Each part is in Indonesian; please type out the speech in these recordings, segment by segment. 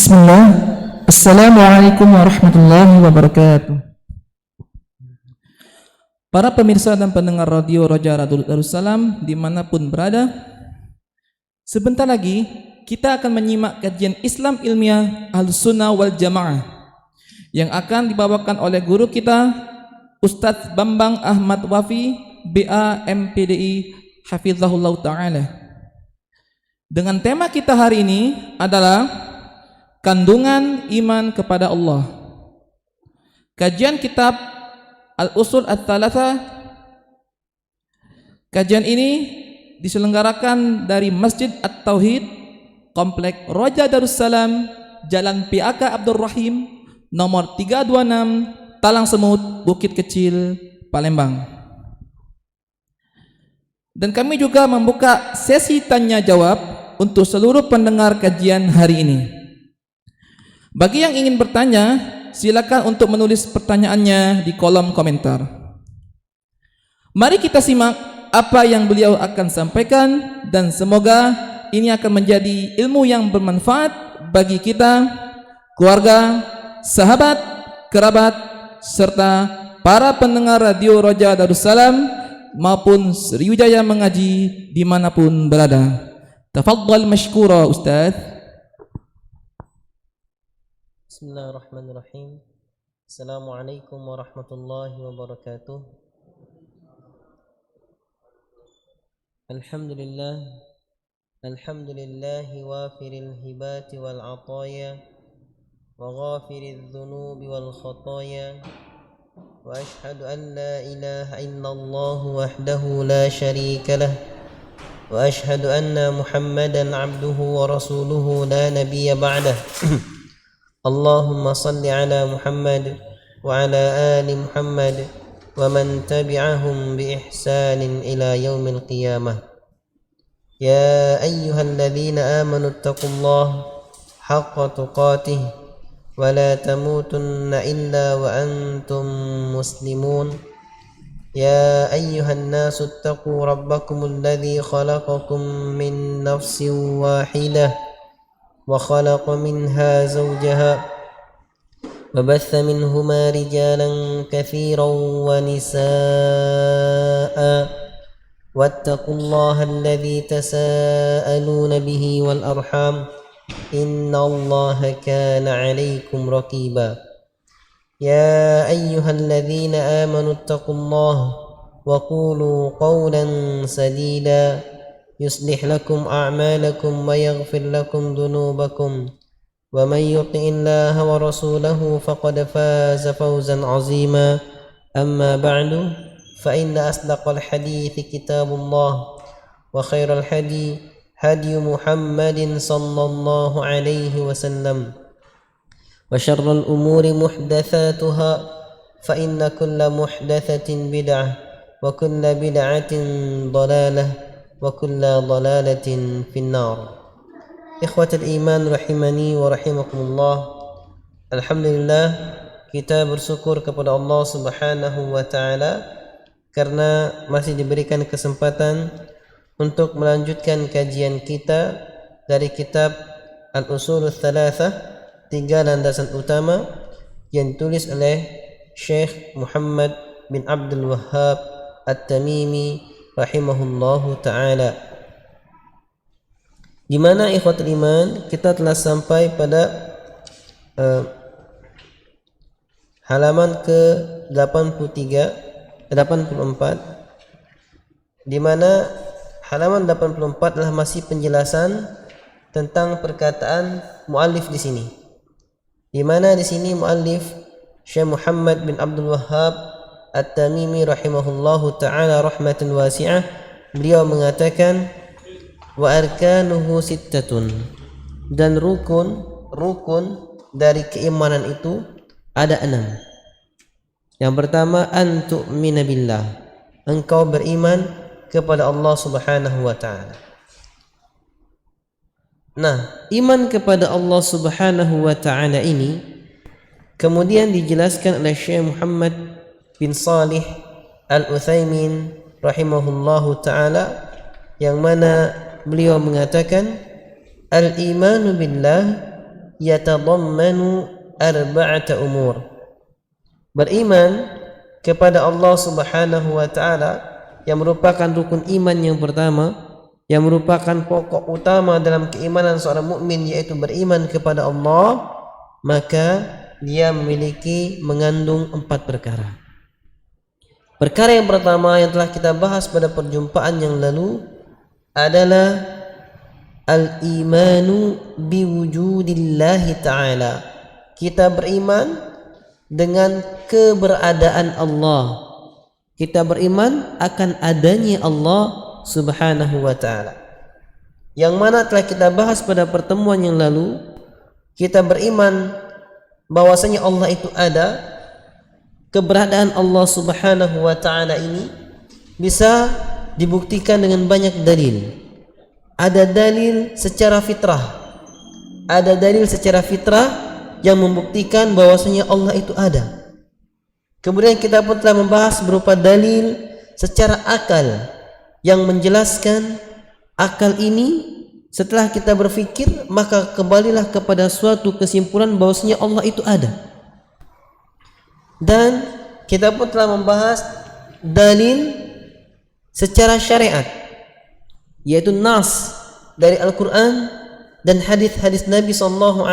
Bismillah. Assalamualaikum warahmatullahi wabarakatuh. Para pemirsa dan pendengar radio Roja Darussalam dimanapun berada, sebentar lagi kita akan menyimak kajian Islam ilmiah Ahlussunnah wal Jamaah yang akan dibawakan oleh guru kita Ustadz Bambang Ahmad Wafi, BA MPDI Hafizahullah Ta'ala. Dengan tema kita hari ini adalah kandungan iman kepada Allah. Kajian kitab Al-Usul Ats-Tsalatsa. Kajian ini diselenggarakan dari Masjid At-Tauhid, Komplek Roja Darussalam, Jalan PAK Abdul Rahim, nomor 326, Talang Semut, Bukit Kecil, Palembang. Dan kami juga membuka sesi tanya jawab untuk seluruh pendengar kajian hari ini. Bagi yang ingin bertanya, silakan untuk menulis pertanyaannya di kolom komentar. Mari kita simak apa yang beliau akan sampaikan dan semoga ini akan menjadi ilmu yang bermanfaat bagi kita, keluarga, sahabat, kerabat, serta para pendengar radio Roja Darussalam maupun Sriwijaya Mengaji dimanapun berada. Tafadhal mashkura Ustaz. Bismillahirrahmanirrahim. Assalamualaikum warahmatullahi wabarakatuh. Alhamdulillah wafiril hibati wal ataya wa ghafiriz dzunubi wal khataya wa ashhadu an la ilaha illallah wahdahu la syarika lah wa ashhadu anna Muhammadan abduhu wa rasuluhu la nabiyya ba'dah. Allahumma salli ala Muhammad wa ala ali Muhammad wa man tabi'ahum bi ihsanin ila yaumil qiyamah. Ya ayyuhalladzina amanu ittaqullaha haqqa tuqatih wa la tamutunna illa wa antum muslimun. Ya ayyuhan nasu ittaqu rabbakumul ladzi khalaqakum min nafsin wahidah وخلق منها زوجها وبث منهما رجالا كثيرا ونساء واتقوا الله الذي تساءلون به والأرحام إن الله كان عليكم رقيبا. يا أيها الذين آمنوا اتقوا الله وقولوا قولا سديدا يصلح لكم أعمالكم ويغفر لكم ذنوبكم ومن يطع الله ورسوله فقد فاز فوزا عظيما. أما بعد فإن أصدق الحديث كتاب الله وخير الهدي هدي محمد صلى الله عليه وسلم وشر الأمور محدثاتها فإن كل محدثة بدعة وكل بدعة ضلالة wa kulla dhalalatin finnar. Ikhwatul iman rahimani wa rahimakumullah. Alhamdulillah, kita bersyukur kepada Allah Subhanahu wa taala karena masih diberikan kesempatan untuk melanjutkan kajian kita dari kitab Al-Usul Ats-Tsalatsah, 3 landasan utama yang ditulis oleh Syekh Muhammad bin Abdul Wahhab At-Tamimi rahimahullahu ta'ala, di mana ikhwatul iman kita telah sampai pada halaman ke 84, di mana halaman 84 adalah masih penjelasan tentang perkataan muallif di sini, di mana di sini muallif Syekh Muhammad bin Abdul Wahhab At-Tamimi rahimahullahu ta'ala rahmatan wasi'ah, beliau mengatakan wa arkanuhu sittatun, dan rukun dari keimanan itu ada 6. Yang pertama, an tu'mina billah, engkau beriman kepada Allah Subhanahu wa ta'ala. Nah, iman kepada Allah Subhanahu wa ta'ala ini kemudian dijelaskan oleh Syekh Muhammad bin Salih Al-Utsaimin rahimahullahu ta'ala, yang mana beliau mengatakan al-imanu billah yatadammanu arba'ata umur. Beriman kepada Allah Subhanahu wa taala yang merupakan rukun iman yang pertama, yang merupakan pokok utama dalam keimanan seorang mukmin, yaitu beriman kepada Allah, maka dia mengandung 4 perkara. Perkara yang pertama yang telah kita bahas pada perjumpaan yang lalu adalah al-imanu biwujudillahi ta'ala. Kita beriman dengan keberadaan Allah. Kita beriman akan adanya Allah Subhanahu wa ta'ala, yang mana telah kita bahas pada pertemuan yang lalu. Kita beriman bahwasanya Allah itu ada. Keberadaan Allah Subhanahu wa ta'ala ini bisa dibuktikan dengan banyak dalil. Ada dalil secara fitrah, ada dalil secara fitrah yang membuktikan bahwasanya Allah itu ada. Kemudian kita pun telah membahas berupa dalil secara akal yang menjelaskan akal ini setelah kita berfikir, maka kembalilah kepada suatu kesimpulan bahwasanya Allah itu ada. Dan kita pun telah membahas dalil secara syariat, yaitu nas dari Al-Quran dan hadis-hadis Nabi SAW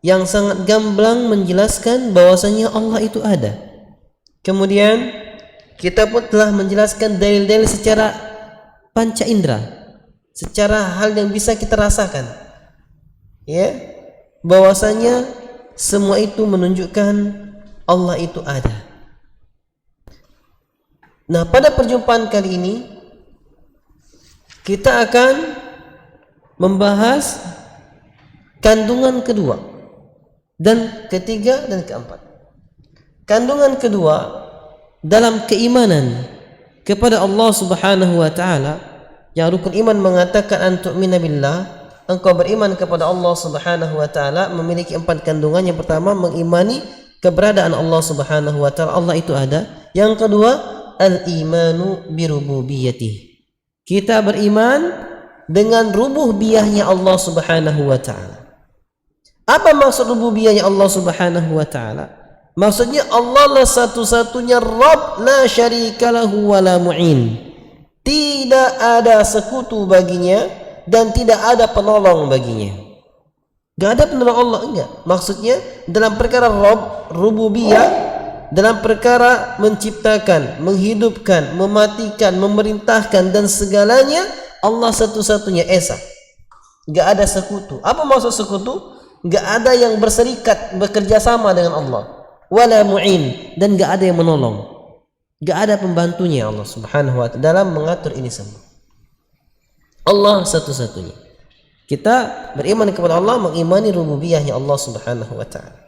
yang sangat gamblang menjelaskan bahwasanya Allah itu ada. Kemudian kita pun telah menjelaskan dalil-dalil secara panca indera, secara hal yang bisa kita rasakan, ya, bahwasanya semua itu menunjukkan Allah itu ada. Nah, pada perjumpaan kali ini kita akan membahas kandungan kedua dan ketiga dan keempat. Kandungan kedua dalam keimanan kepada Allah Subhanahu wa ta'ala, yang rukun iman mengatakan an tu'mina billah, engkau beriman kepada Allah Subhanahu wa ta'ala, memiliki 4 kandungan. Yang pertama, mengimani keberadaan Allah Subhanahu wa ta'ala, Allah itu ada. Yang kedua, al-imanu birububiyatih, kita beriman dengan rububiyahnya Allah Subhanahu wa ta'ala. Apa maksud rububiyahnya Allah Subhanahu wa ta'ala? Maksudnya Allah lah satu-satunya Rabb, la syarika lahu wa la mu'in. Tidak ada sekutu baginya dan tidak ada penolong baginya. Gak ada penolong Allah, enggak. Maksudnya dalam perkara Rabb, rububiyah, dalam perkara menciptakan, menghidupkan, mematikan, memerintahkan dan segalanya, Allah satu-satunya esa. Gak ada sekutu. Apa maksud sekutu? Gak ada yang berserikat, bekerja sama dengan Allah. Wala mu'in, dan gak ada yang menolong, gak ada pembantunya Allah Subhanahu wa ta'ala dalam mengatur ini semua. Allah satu-satunya. Kita beriman kepada Allah, mengimani rububiyahnya Allah Subhanahu wa ta'ala.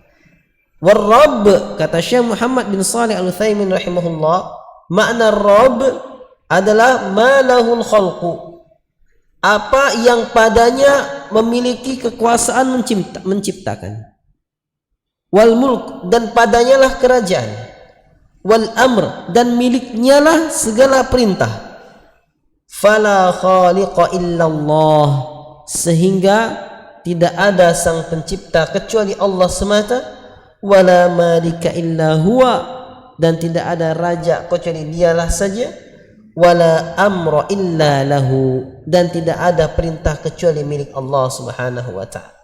War-Rabb, kata Syekh Muhammad bin Shalih Al-Utsaimin rahimahullah, makna Rabb adalah ma lahul khalqu, apa yang padanya memiliki kekuasaan menciptakan. Wal mulk, dan padanya lah kerajaan. Wal amr, dan miliknya lah segala perintah. Fala khaliqa illallah, sehingga tidak ada sang pencipta kecuali Allah semata. Wala malika illa huwa, dan tidak ada raja kecuali dialah saja. Wala amra illa lahu, dan tidak ada perintah kecuali milik Allah Subhanahu wa ta'ala.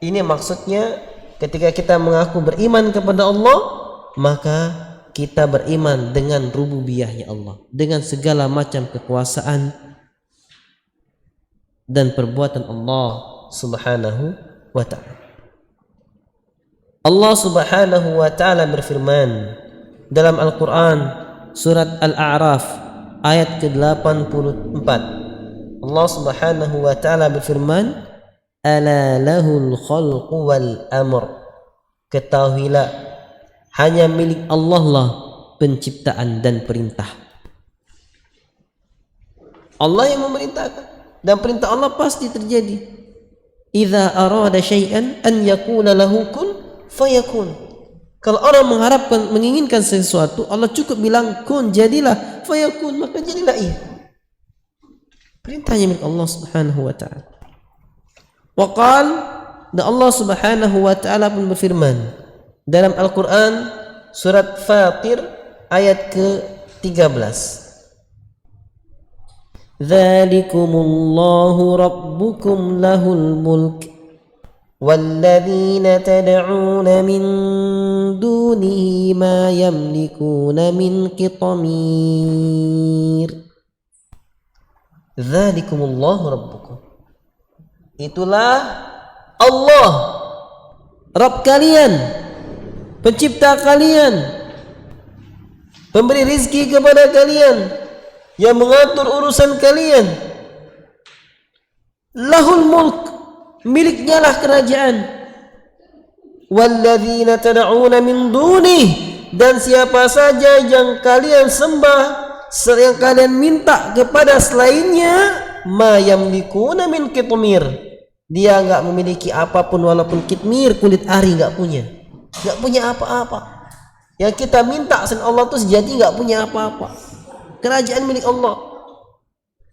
Ini maksudnya ketika kita mengaku beriman kepada Allah, maka kita beriman dengan rububiyahnya Allah, dengan segala macam kekuasaan dan perbuatan Allah Subhanahu wa ta'ala. Allah Subhanahu wa ta'ala berfirman dalam Al-Quran surat Al-A'raf ayat ke-84. Allah Subhanahu wa ta'ala berfirman, ala lahul khalqu wal amr, ketahuilah hanya milik Allah lah penciptaan dan perintah. Allah yang memerintahkan, dan perintah Allah pasti terjadi. Idza arada syai'an an yakuna lahu kun fayakun. Kalau orang mengharapkan, menginginkan sesuatu, Allah cukup bilang kun, jadilah, fayakun, maka jadilah ia. Perintahnya milik Allah Subhanahu wa ta'ala. Waqal, dan Allah Subhanahu wa taala pun berfirman dalam Al-Qur'an surat Fatir ayat ke-13. Dzalikumullahu rabbukum lahul mulk walladzina tad'una min dunihi ma yamlikuna min qitmir. Dzalikumullahu rabbukum. Itulah Allah, Rabb kalian, pencipta kalian, pemberi rizki kepada kalian, yang mengatur urusan kalian. Lahul mulk, miliknya lah kerajaan. Walladzina tad'una min dunih, dan siapa saja yang kalian sembah, yang kalian minta kepada selainnya, ma yamlikuna min qitmir, dia enggak memiliki apapun, walaupun kitmir, kulit ari enggak punya apa-apa. Yang kita minta selain Allah itu sejati enggak punya apa-apa. Kerajaan milik Allah.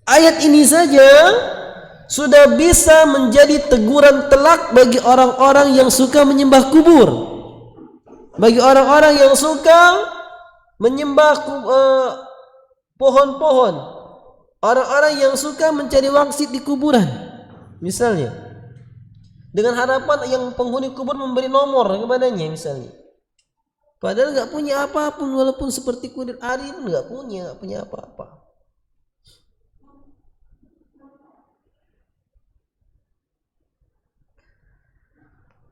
Ayat ini saja sudah bisa menjadi teguran telak bagi orang-orang yang suka menyembah kubur, bagi orang-orang yang suka menyembah pohon-pohon, orang-orang yang suka mencari wangsit di kuburan misalnya, dengan harapan yang penghuni kubur memberi nomor kepadanya misalnya, padahal nggak punya apapun, walaupun seperti kulit ari pun nggak punya apa-apa.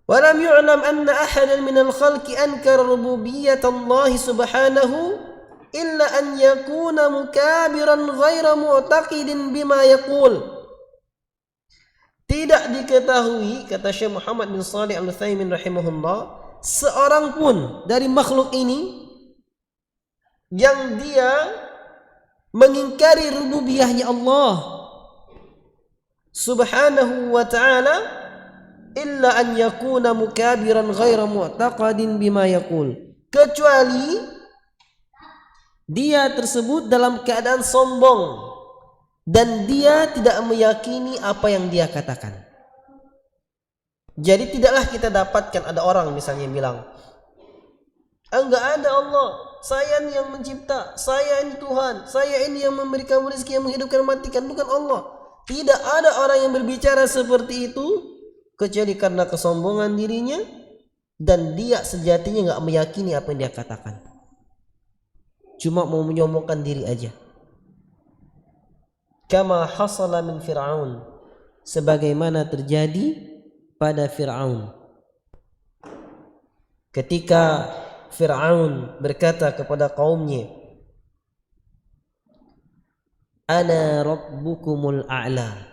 Walam yu'lam anna ahadan minal khalqi ankara rububiyyat Allah subhanahu illa an yakuna mukabiran ghaira mu'taqidin bima yaqul. Tidak diketahui, kata Syekh Muhammad bin Shalih Al-Utsaimin rahimahullah, seorang pun dari makhluk ini yang dia mengingkari rububiyahnya Allah subhanahu wa ta'ala illa an yakuna mukabiran ghaira mu'taqadin bima yaqul, kecuali dia tersebut dalam keadaan sombong dan dia tidak meyakini apa yang dia katakan. Jadi tidaklah kita dapatkan ada orang misalnya bilang, enggak ada Allah, saya ini yang mencipta, saya ini Tuhan, saya ini yang memberikan rezeki, yang menghidupkan, mematikan, bukan Allah. Tidak ada orang yang berbicara seperti itu kecuali karena kesombongan dirinya dan dia sejatinya enggak meyakini apa yang dia katakan, cuma mau menyombongkan diri aja. Kama hasala min Fir'aun, sebagaimana terjadi pada Fir'aun. Ketika Fir'aun berkata kepada kaumnya, ana rabbukumul a'la,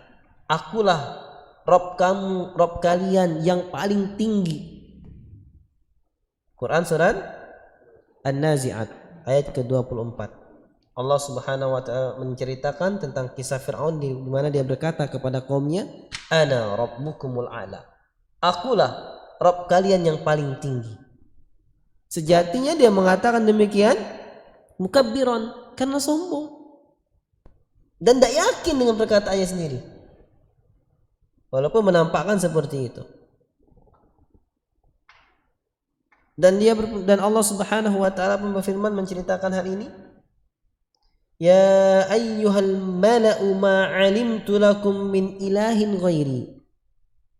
akulah Rabb kamu, Rabb kalian yang paling tinggi. Quran surat An-Nazi'at ayat ke-24. Allah Subhanahu wa taala menceritakan tentang kisah Firaun di mana dia berkata kepada kaumnya, ana rabbukumul a'la, akulah Rabb kalian yang paling tinggi. Sejatinya dia mengatakan demikian mukabbiran, karena sombong dan tidak yakin dengan perkataannya sendiri, walaupun menampakkan seperti itu. Dan Allah Subhanahu wa taala pun berfirman menceritakan hal ini, ya ayyuhal mala'u ma 'alimtu lakum min ilahin ghairi.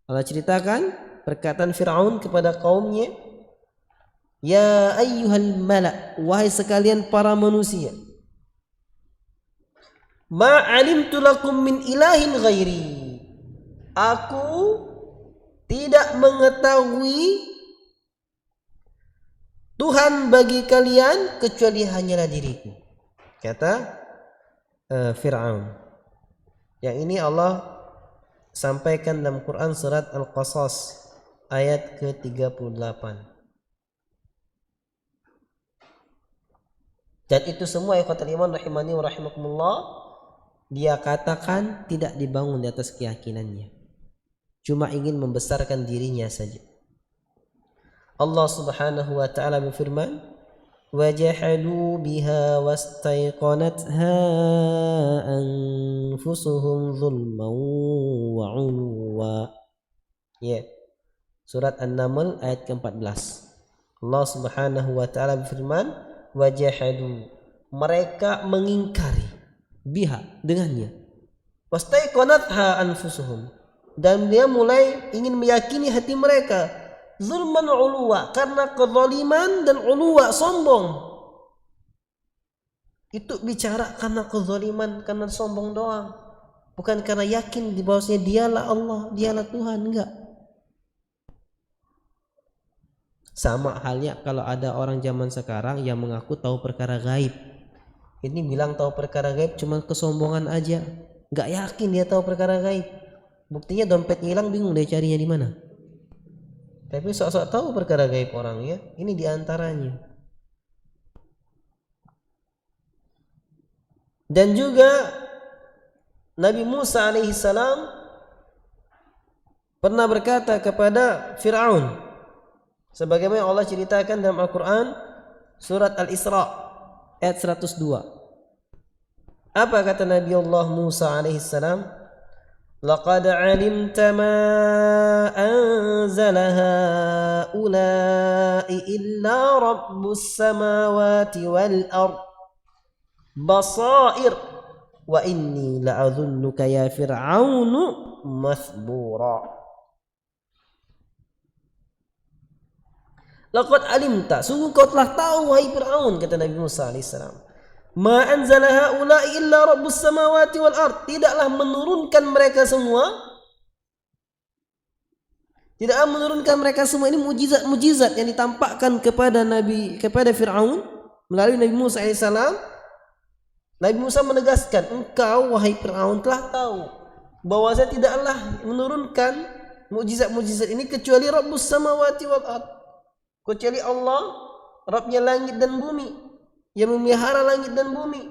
Allah ceritakan perkataan Firaun kepada kaumnya, ya ayyuhal mala', wahai sekalian para manusia, ma 'alimtu lakum min ilahin ghairi, aku tidak mengetahui Tuhan bagi kalian kecuali hanyalah diriku, kata Fir'aun. Yang ini Allah sampaikan dalam Quran surat Al-Qasas ayat ke-38. Dan itu semua ikhwatul iman rahimani wa rahimakumullah, dia katakan tidak dibangun di atas keyakinannya, cuma ingin membesarkan dirinya saja. Allah Subhanahu wa taala berfirman, wajahadu biha wastaiqanatha anfusuhum zulman wa 'uluwa. Ya. Surat An-Naml ayat ke-14. Allah Subhanahu wa taala berfirman, wajahadu, mereka mengingkari biha, dengannya. Wastaiqanatha anfusuhum, dan dia mulai ingin meyakini hati mereka, zulman uluwa, karena kezaliman dan uluwa, sombong. Itu bicara karena kezaliman, karena sombong doang, bukan karena yakin di bahwasanya dialah Allah, dialah Tuhan. Enggak. Sama halnya kalau ada orang zaman sekarang yang mengaku tahu perkara gaib. Ini bilang tahu perkara gaib cuma kesombongan aja, nggak yakin dia tahu perkara gaib. Buktinya dompet hilang, bingung dia carinya di mana. Tapi sok-sok tahu perkara gaib orang ya. Ini diantaranya. Dan juga Nabi Musa alaihissalam pernah berkata kepada Fir'aun, sebagaimana Allah ceritakan dalam Al-Quran surat Al-Isra ayat 102. Apa kata Nabi Allah Musa alaihissalam? Laqad alimta ma anzala haula'i illa rabbus samawati wal ard basair wa inni la'adhunnuka ya fir'aunu mathbura. Laqad alimta, sungguh kau telah tahu wahai Fir'aun, kata Nabi Musa alaihissalam, ma anzala haula'i illa rabbus samawati wal ard, tidaklah menurunkan mereka semua, tidaklah menurunkan mereka semua ini mujizat yang ditampakkan kepada Fir'aun melalui Nabi Musa alaihissalam. Nabi Musa menegaskan, engkau wahai Fir'aun telah tahu bahwa saya tidaklah menurunkan mujizat-mujizat ini kecuali rabbus samawati wal ard, kecuali Allah, Rabbnya langit dan bumi, yang memelihara langit dan bumi.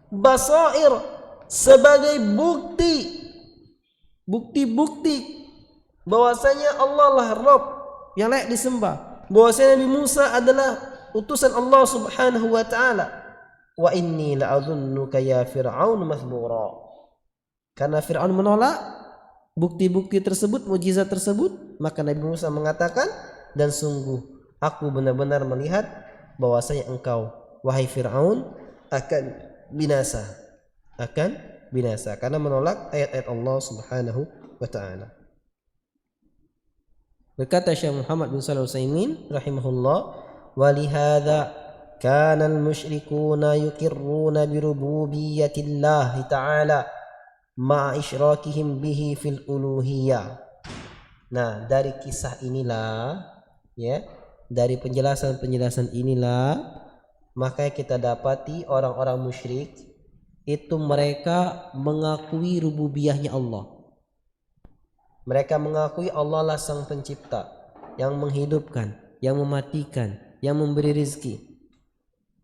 Basair, sebagai bukti bahwasanya Allah lah Rabb yang layak disembah, bahwasanya Nabi Musa adalah utusan Allah Subhanahu wa taala. Wa inni la'adhunnuka ya fir'aun mathbura, karena Fir'aun menolak bukti-bukti tersebut, mujizat tersebut, maka Nabi Musa mengatakan, dan sungguh aku benar-benar melihat bahwasanya engkau wahai Fir'aun akan binasa, karena menolak ayat-ayat Allah Subhanahu wa taala. Berkata Syekh Muhammad bin Shalih Al-Utsaimin rahimahullah, walihada kana al-musyrikuna yuqirruna bi rububiyyatillahi ta'ala ma'a isyrakihim bihi fil uluhiyah. Nah, dari kisah inilah, ya, dari penjelasan inilah, maka kita dapati orang-orang musyrik itu mereka mengakui rububiyahnya Allah. Mereka mengakui Allah lah sang pencipta, yang menghidupkan, yang mematikan, yang memberi rizki.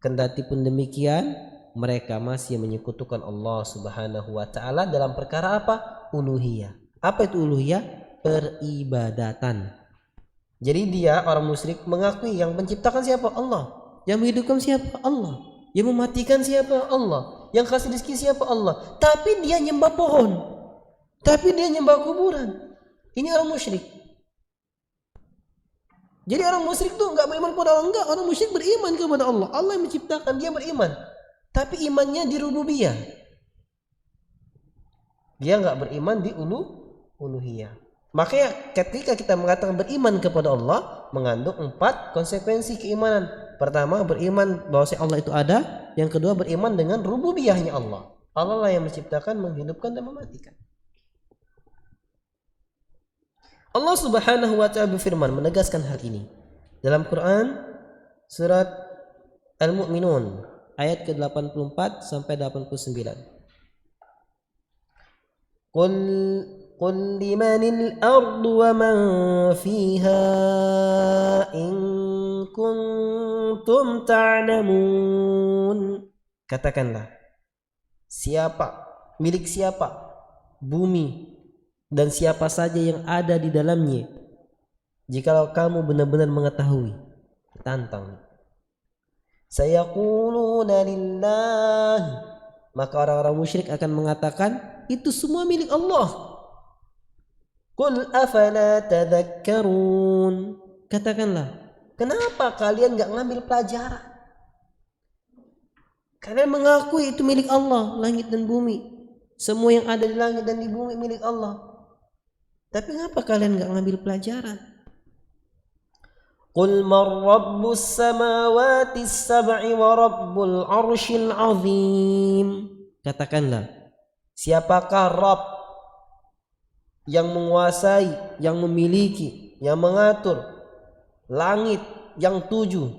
Kendati pun demikian, mereka masih menyekutukan Allah Subhanahu wa taala dalam perkara apa? Uluhiyah. Apa itu uluhiyah? Peribadatan. Jadi dia orang musyrik mengakui yang menciptakan siapa? Allah. Yang menghidupkan siapa? Allah. Yang mematikan siapa? Allah. Yang kasih rezeki siapa? Allah. Tapi dia nyembah pohon. Tapi dia nyembah kuburan. Ini orang musyrik. Jadi orang musyrik tuh enggak beriman kepada Allah, enggak. Orang musyrik beriman kepada Allah. Allah yang menciptakan, dia beriman. Tapi imannya di rububiyah. Dia enggak beriman di uluhiyah. Makanya ketika kita mengatakan beriman kepada Allah, mengandung 4 konsekuensi keimanan. Pertama, beriman bahwa Allah itu ada. Yang kedua, beriman dengan rububiyahnya Allah. Allah lah yang menciptakan, menghidupkan, dan mematikan. Allah Subhanahu wa taala berfirman menegaskan hal ini dalam Quran surat Al-Mu'minun ayat ke-84 sampai 89. Qul limanil ardu wa man fiha in kuntum ta'lamun. Katakanlah, milik siapa bumi dan siapa saja yang ada di dalamnya, jikalau kamu benar-benar mengetahui. Tantang. Sayaquluna lillah, maka orang-orang musyrik akan mengatakan itu semua milik Allah. Qul afala tadhakkarun. Katakanlah, kenapa kalian enggak ngambil pelajaran? Kalian mengakui itu milik Allah, langit dan bumi. Semua yang ada di langit dan di bumi milik Allah. Tapi kenapa kalian enggak ngambil pelajaran? Qul man rabbus samawati sab'i wa rabbul arshil azim. Katakanlah, siapakah Rabb yang menguasai, yang memiliki, yang mengatur langit yang 7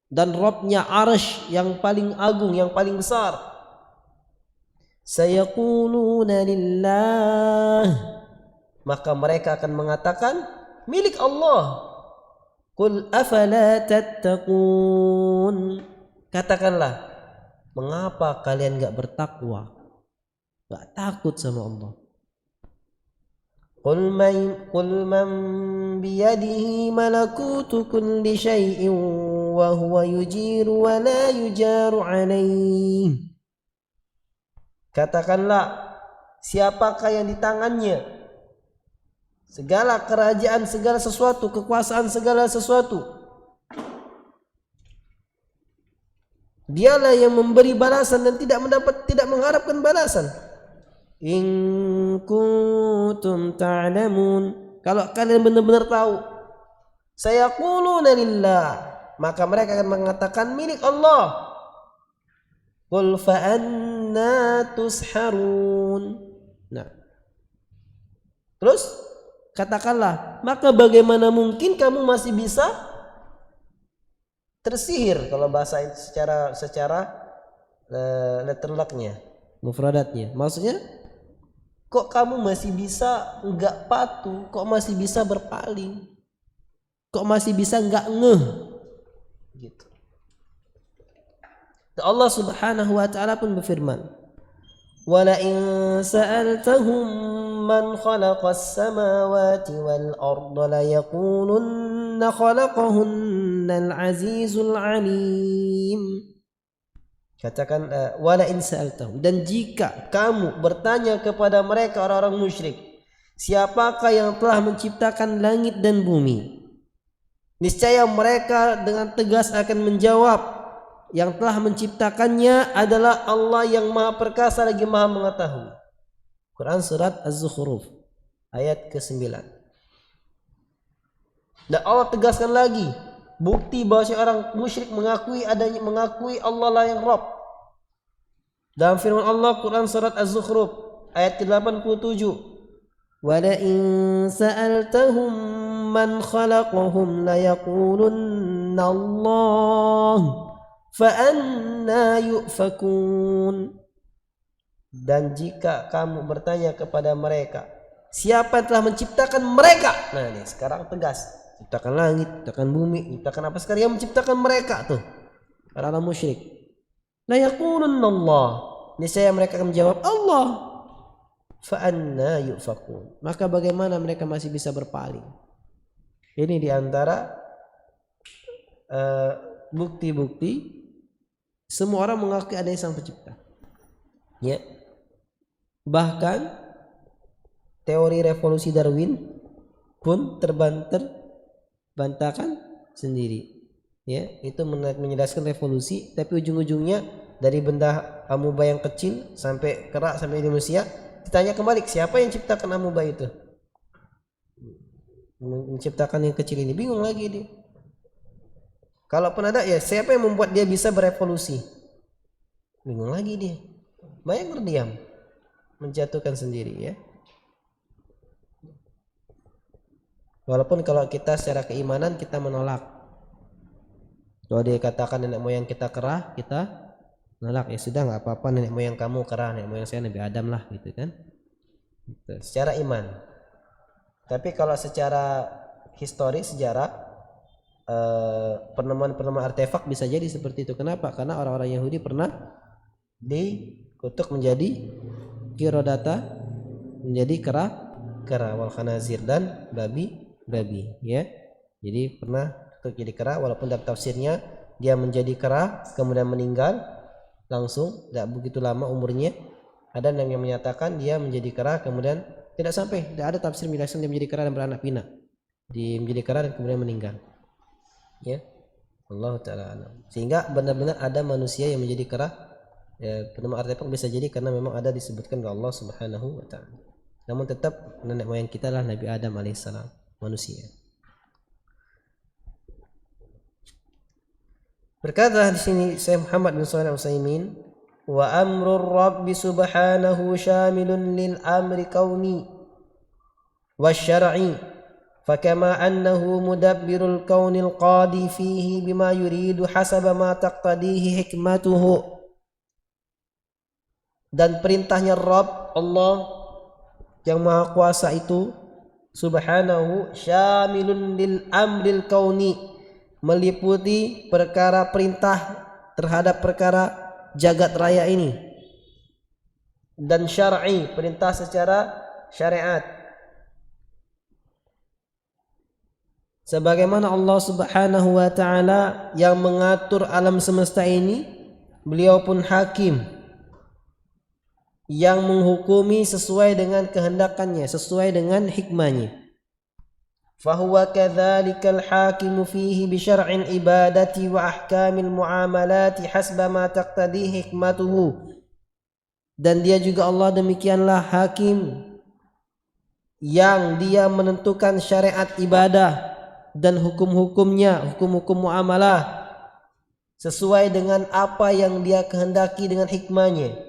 dan Rabbnya Arsy yang paling agung, yang paling besar. Sayaquluna lillah, maka mereka akan mengatakan milik Allah. Qul afala tattaqun. Katakanlah, mengapa kalian enggak bertakwa, enggak takut sama Allah? Qul man biyadihi malakutu kulli syai'in wa huwa yujiru wa la yujaru alaih. Katakanlah, siapakah yang di tangannya segala kerajaan, segala sesuatu, kekuasaan segala sesuatu. Dialah yang memberi balasan dan tidak mengharapkan balasan. In kuntum ta'lamun, kalau kalian benar-benar tahu. Sayaquluna lillah, maka mereka akan mengatakan milik Allah. Qul fa anna tusharun. Nah, terus katakanlah, maka bagaimana mungkin kamu masih bisa tersihir, kalau bahasa itu secara letter luck-nya, mufradatnya. Maksudnya, kok kamu masih bisa enggak patuh, kok masih bisa berpaling, kok masih bisa enggak ngeh gitu. Dan Allah Subhanahu wa taala pun berfirman, "Wala in sa'altahum man khalaqas samawati wal arda la yaqulunna khalaqahunna al-azizul alim." Katakan wala in sa'altahum, dan jika kamu bertanya kepada mereka orang-orang musyrik, siapakah yang telah menciptakan langit dan bumi? Niscaya mereka dengan tegas akan menjawab, yang telah menciptakannya adalah Allah yang Maha Perkasa lagi Maha Mengetahui. Quran surat Az-Zukhruf ayat ke-9. Dan Allah tegaskan lagi bukti bahwa orang musyrik mengakui Allah lah yang Rabb. Dalam firman Allah Quran surat Az-Zukhruf ayat ke-87, "Wala in sa'altahum man khalaqahum la yaqulunna Allah fa anna yufakun." Dan jika kamu bertanya kepada mereka, siapa yang telah menciptakan mereka? Nah, ini sekarang tegas. Ciptakan langit, ciptakan bumi, ciptakan apa sekali, yang menciptakan mereka tuh orang musyrik. La yaqulunna Allah. Niscaya mereka akan menjawab Allah. Fa anna yufakun. Maka bagaimana mereka masih bisa berpaling? Ini diantara bukti-bukti semua orang mengakui ada Sang Pencipta. Ya. Bahkan teori revolusi Darwin pun terbantahkan sendiri. Ya, itu menjelaskan revolusi, tapi ujung-ujungnya dari benda amuba yang kecil sampai kera sampai di manusia. Ditanya kembali, siapa yang ciptakan amuba itu? Menciptakan yang kecil ini, bingung lagi dia. Kalaupun ada, ya siapa yang membuat dia bisa berevolusi? Bingung lagi dia. Banyak terdiam, menjatuhkan sendiri, ya. Walaupun kalau kita secara keimanan kita menolak. Kalau dia katakan nenek moyang kita kera, kita menolak. Ya sudah, nggak apa-apa, nenek moyang kamu kera, nenek moyang saya Nabi Adam lah, gitu kan. Gitu. Secara iman. Tapi kalau secara historis, sejarah, penemuan-penemuan artefak bisa jadi seperti itu. Kenapa? Karena orang-orang Yahudi pernah dikutuk menjadi kirodata, menjadi kera wal khanazir, dan babi, ya. Jadi pernah jadi kera, walaupun dalam tafsirnya dia menjadi kera kemudian meninggal langsung, tidak begitu lama umurnya. Ada yang menyatakan dia menjadi kera kemudian Tidak sampai, tidak ada tafsir menjelaskan dia menjadi kera dan beranak pinak. Dia menjadi kera dan kemudian meninggal. Ya, Allah Ta'ala alam. Sehingga benar-benar ada manusia yang menjadi kera. Ya, penemu artefak bisa jadi karena memang ada disebutkan oleh Allah Subhanahu wa Ta'ala. Namun tetap nenek moyang kita lah Nabi Adam alaihissalam, manusia. Berkata di sini Syekh Muhammad bin Shalih Al-Utsaimin, wa amrur rabbi subhanahu syamilun lil amri kauni wasyar'i fakama annahu mudabbirul kaunil qadi fihi bima yuridu hasaba ma taqtadihi hikmatuhu. Dan perintahnya Rabb Allah yang Maha Kuasa itu subhanahu syamilun lil amril kauni, meliputi perkara perintah terhadap perkara jagat raya ini, dan syar'i, perintah secara syariat. Sebagaimana Allah Subhanahu wa Ta'ala yang mengatur alam semesta ini, beliau pun hakim yang menghukumi sesuai dengan kehendakannya, sesuai dengan hikmahnya. Fahuwa kadzalikal hakimu fihi bi syar'il ibadati wa ahkamil muamalati hasba ma taqtadi hikmatuhu. Dan dia juga Allah demikianlah hakim yang dia menentukan syariat ibadah dan hukum-hukumnya, hukum-hukum muamalah sesuai dengan apa yang dia kehendaki dengan hikmahnya.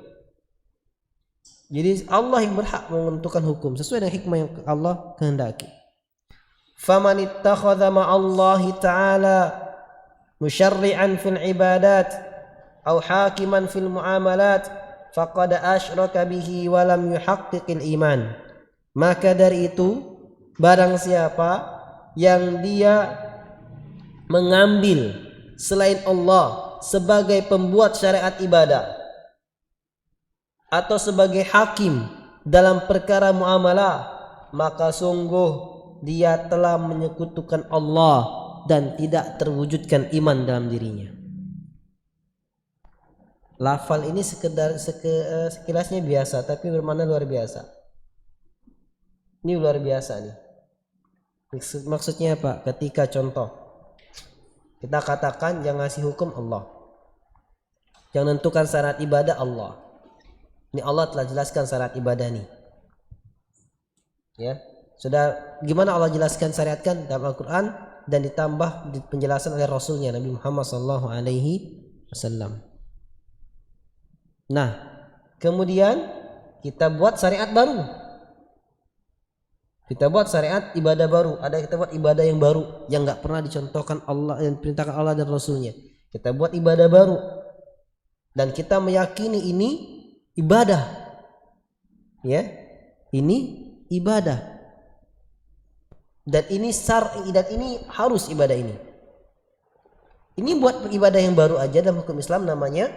Jadi Allah yang berhak menentukan hukum sesuai dengan hikmah yang Allah kehendaki. Faman ittakhadha ma'allahi ta'ala musyarri'an fil ibadat aw hakiman fil muamalat faqad asyraka bihi wa lam yuhaqqiqil iman. Maka dari itu barang siapa yang dia mengambil selain Allah sebagai pembuat syariat ibadah atau sebagai hakim dalam perkara muamalah, maka sungguh dia telah menyekutukan Allah dan tidak terwujudkan iman dalam dirinya. Lafal ini sekilasnya biasa, tapi bermakna luar biasa. Ini luar biasa nih. Maksudnya apa? Ketika contoh kita katakan yang ngasih hukum Allah, yang menentukan syarat ibadah Allah. Ini Allah telah jelaskan syarat ibadah nih. Ya, sudah gimana Allah jelaskan syariatkan dalam Al-Quran dan ditambah penjelasan oleh Rasulnya Nabi Muhammad SAW. Nah, kemudian kita buat syariat baru. Kita buat syariat ibadah baru. Ada kita buat ibadah yang baru yang nggak pernah dicontohkan Allah, yang diperintahkan Allah dan Rasulnya. Kita buat ibadah baru dan kita meyakini ini ibadah, ya, ini ibadah, dan ini syar'i, dan ini harus ibadah ini. Ini buat ibadah yang baru aja dalam hukum Islam namanya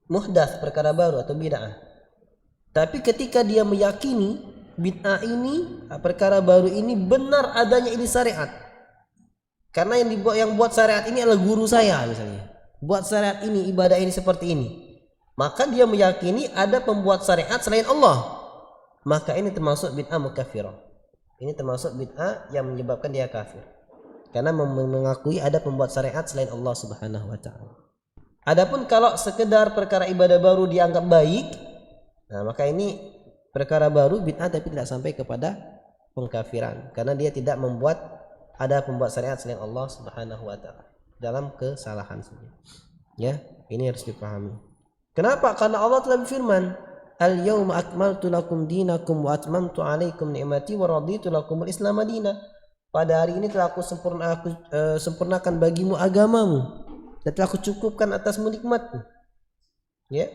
muhdats, perkara baru atau bid'ah. Tapi ketika dia meyakini bid'ah ini, perkara baru ini benar adanya ini syariat, karena yang buat syariat ini adalah guru saya misalnya, buat syariat ini, ibadah ini seperti ini. Maka dia meyakini ada pembuat syariat selain Allah. Maka ini termasuk bid'ah mukaffirah. Ini termasuk bid'ah yang menyebabkan dia kafir. Karena mengakui ada pembuat syariat selain Allah Subhanahu wa Ta'ala. Adapun kalau sekedar perkara ibadah baru dianggap baik, nah maka ini perkara baru bid'ah tapi tidak sampai kepada pengkafiran. Karena dia tidak membuat ada pembuat syariat selain Allah Subhanahu wa Ta'ala dalam kesalahan saja. Ya, ini harus dipahami. Kenapa? Karena Allah telah berfirman, Al-yawma akmaltu lakum dinakum wa atmamtu alaikum ni'mati wa raditu lakumul Islam madina. Pada hari ini telah aku sempurnakan bagimu agamamu dan telah aku cukupkan atasmu nikmatku. Ya.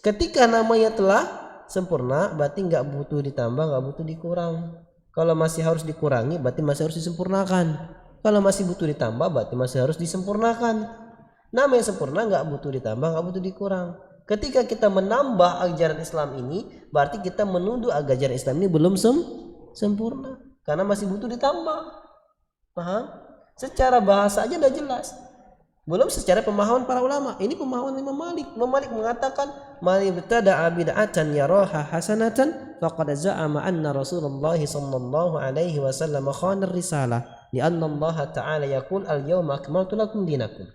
Ketika namanya telah sempurna, berarti nggak butuh ditambah, nggak butuh dikurang. Kalau masih harus dikurangi, berarti masih harus disempurnakan. Kalau masih butuh ditambah, berarti masih harus disempurnakan. Nama yang sempurna nggak butuh ditambah, nggak butuh dikurang. Ketika kita menambah ajaran Islam ini, berarti kita menuduh ajaran Islam ini belum sempurna, karena masih butuh ditambah. Paham? Secara bahasa aja udah jelas. Belum secara pemahaman para ulama. Ini pemahaman Imam Malik. Imam Malik mengatakan, "Man ibtada'a bid'atan yaraha hasanatan faqad za'ama anna Rasulullah sallallahu alaihi wasallam khana ar-risalah, li'anna Allah ta'ala yaqul al-yawma akmaltu lakum dinakum."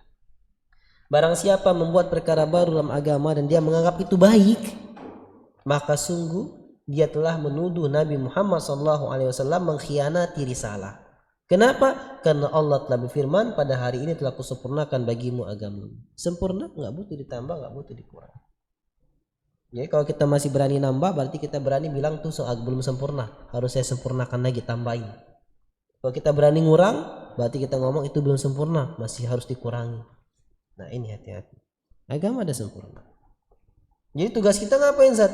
Barang siapa membuat perkara baru dalam agama dan dia menganggap itu baik, maka sungguh dia telah menuduh Nabi Muhammad sallallahu alaihi wasallam mengkhianati risalah. Kenapa? Karena Allah telah berfirman, pada hari ini telah kusempurnakan bagimu agamamu. Sempurna, nggak butuh ditambah, nggak butuh dikurang. Jadi kalau kita masih berani nambah, berarti kita berani bilang tuh belum sempurna, harus saya sempurnakan lagi, tambahin. Kalau kita berani ngurang, berarti kita ngomong itu belum sempurna, masih harus dikurangi. Nah ini hati-hati. Agama ada sempurna. Jadi tugas kita ngapain, Zat?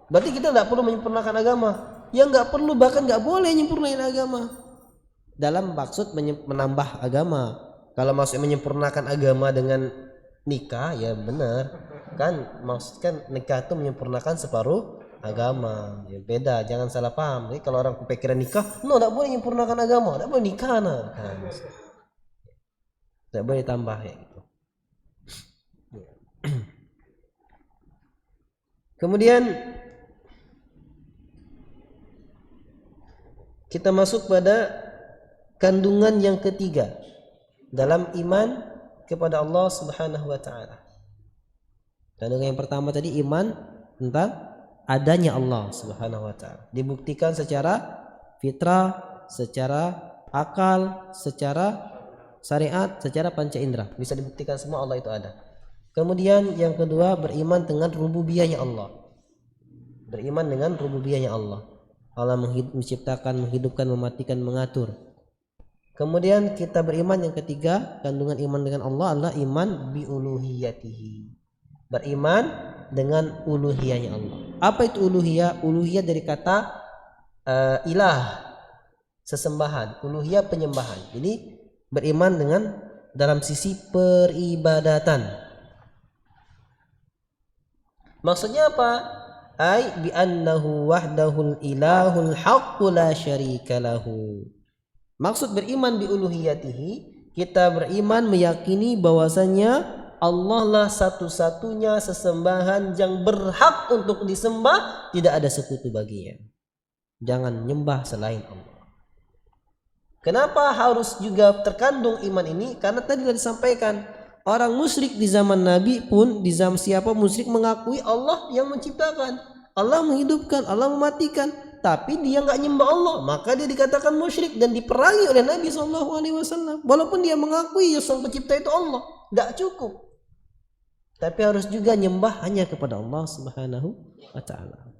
Berarti kita nggak perlu menyempurnakan agama. Ya nggak perlu, bahkan nggak boleh menyempurnakan agama. Dalam maksud menambah agama. Kalau maksudnya menyempurnakan agama dengan nikah, ya benar kan, maksudkan nikah itu menyempurnakan separuh agama. Ya beda, jangan salah paham. Jadi kalau orang kepikiran nikah, no, tidak boleh menyempurnakan agama, tidak boleh nikah, nah. Tidak boleh tambah ya gitu. Kemudian kita masuk pada kandungan yang ketiga dalam iman kepada Allah Subhanahu wa taala. Kandungan yang pertama tadi iman tentang adanya Allah Subhanahu wa taala. Dibuktikan secara fitrah, secara akal, secara syariat, secara panca indera. Bisa dibuktikan semua Allah itu ada. Kemudian yang kedua beriman dengan rububiyahnya Allah. Beriman dengan rububiyahnya Allah. Allah menciptakan, menghidupkan, mematikan, mengatur. Kemudian kita beriman yang ketiga, kandungan iman dengan Allah adalah iman bi uluhiyatihi. Beriman dengan uluhiyahnya Allah. Apa itu uluhiyah? Uluhiyah dari kata ilah, sesembahan. Uluhiyah penyembahan. Jadi beriman dengan dalam sisi peribadatan. Maksudnya apa? Ai bi annahu wahdahul ilahul haqqu la syarika lahu. Maksud beriman bi uluhiyatihi, kita beriman meyakini bahwasanya Allah lah satu-satunya sesembahan yang berhak untuk disembah, tidak ada sekutu baginya. Jangan nyembah selain Allah. Kenapa harus juga terkandung iman ini? Karena tadi sudah disampaikan, orang musyrik di zaman Nabi pun, di zaman siapa musyrik mengakui Allah yang menciptakan, Allah menghidupkan, Allah mematikan. Tapi dia nggak nyembah Allah, maka dia dikatakan musyrik dan diperangi oleh Nabi SAW. Walaupun dia mengakui ya sang pencipta itu Allah, nggak cukup. Tapi harus juga nyembah hanya kepada Allah Subhanahu wa taala.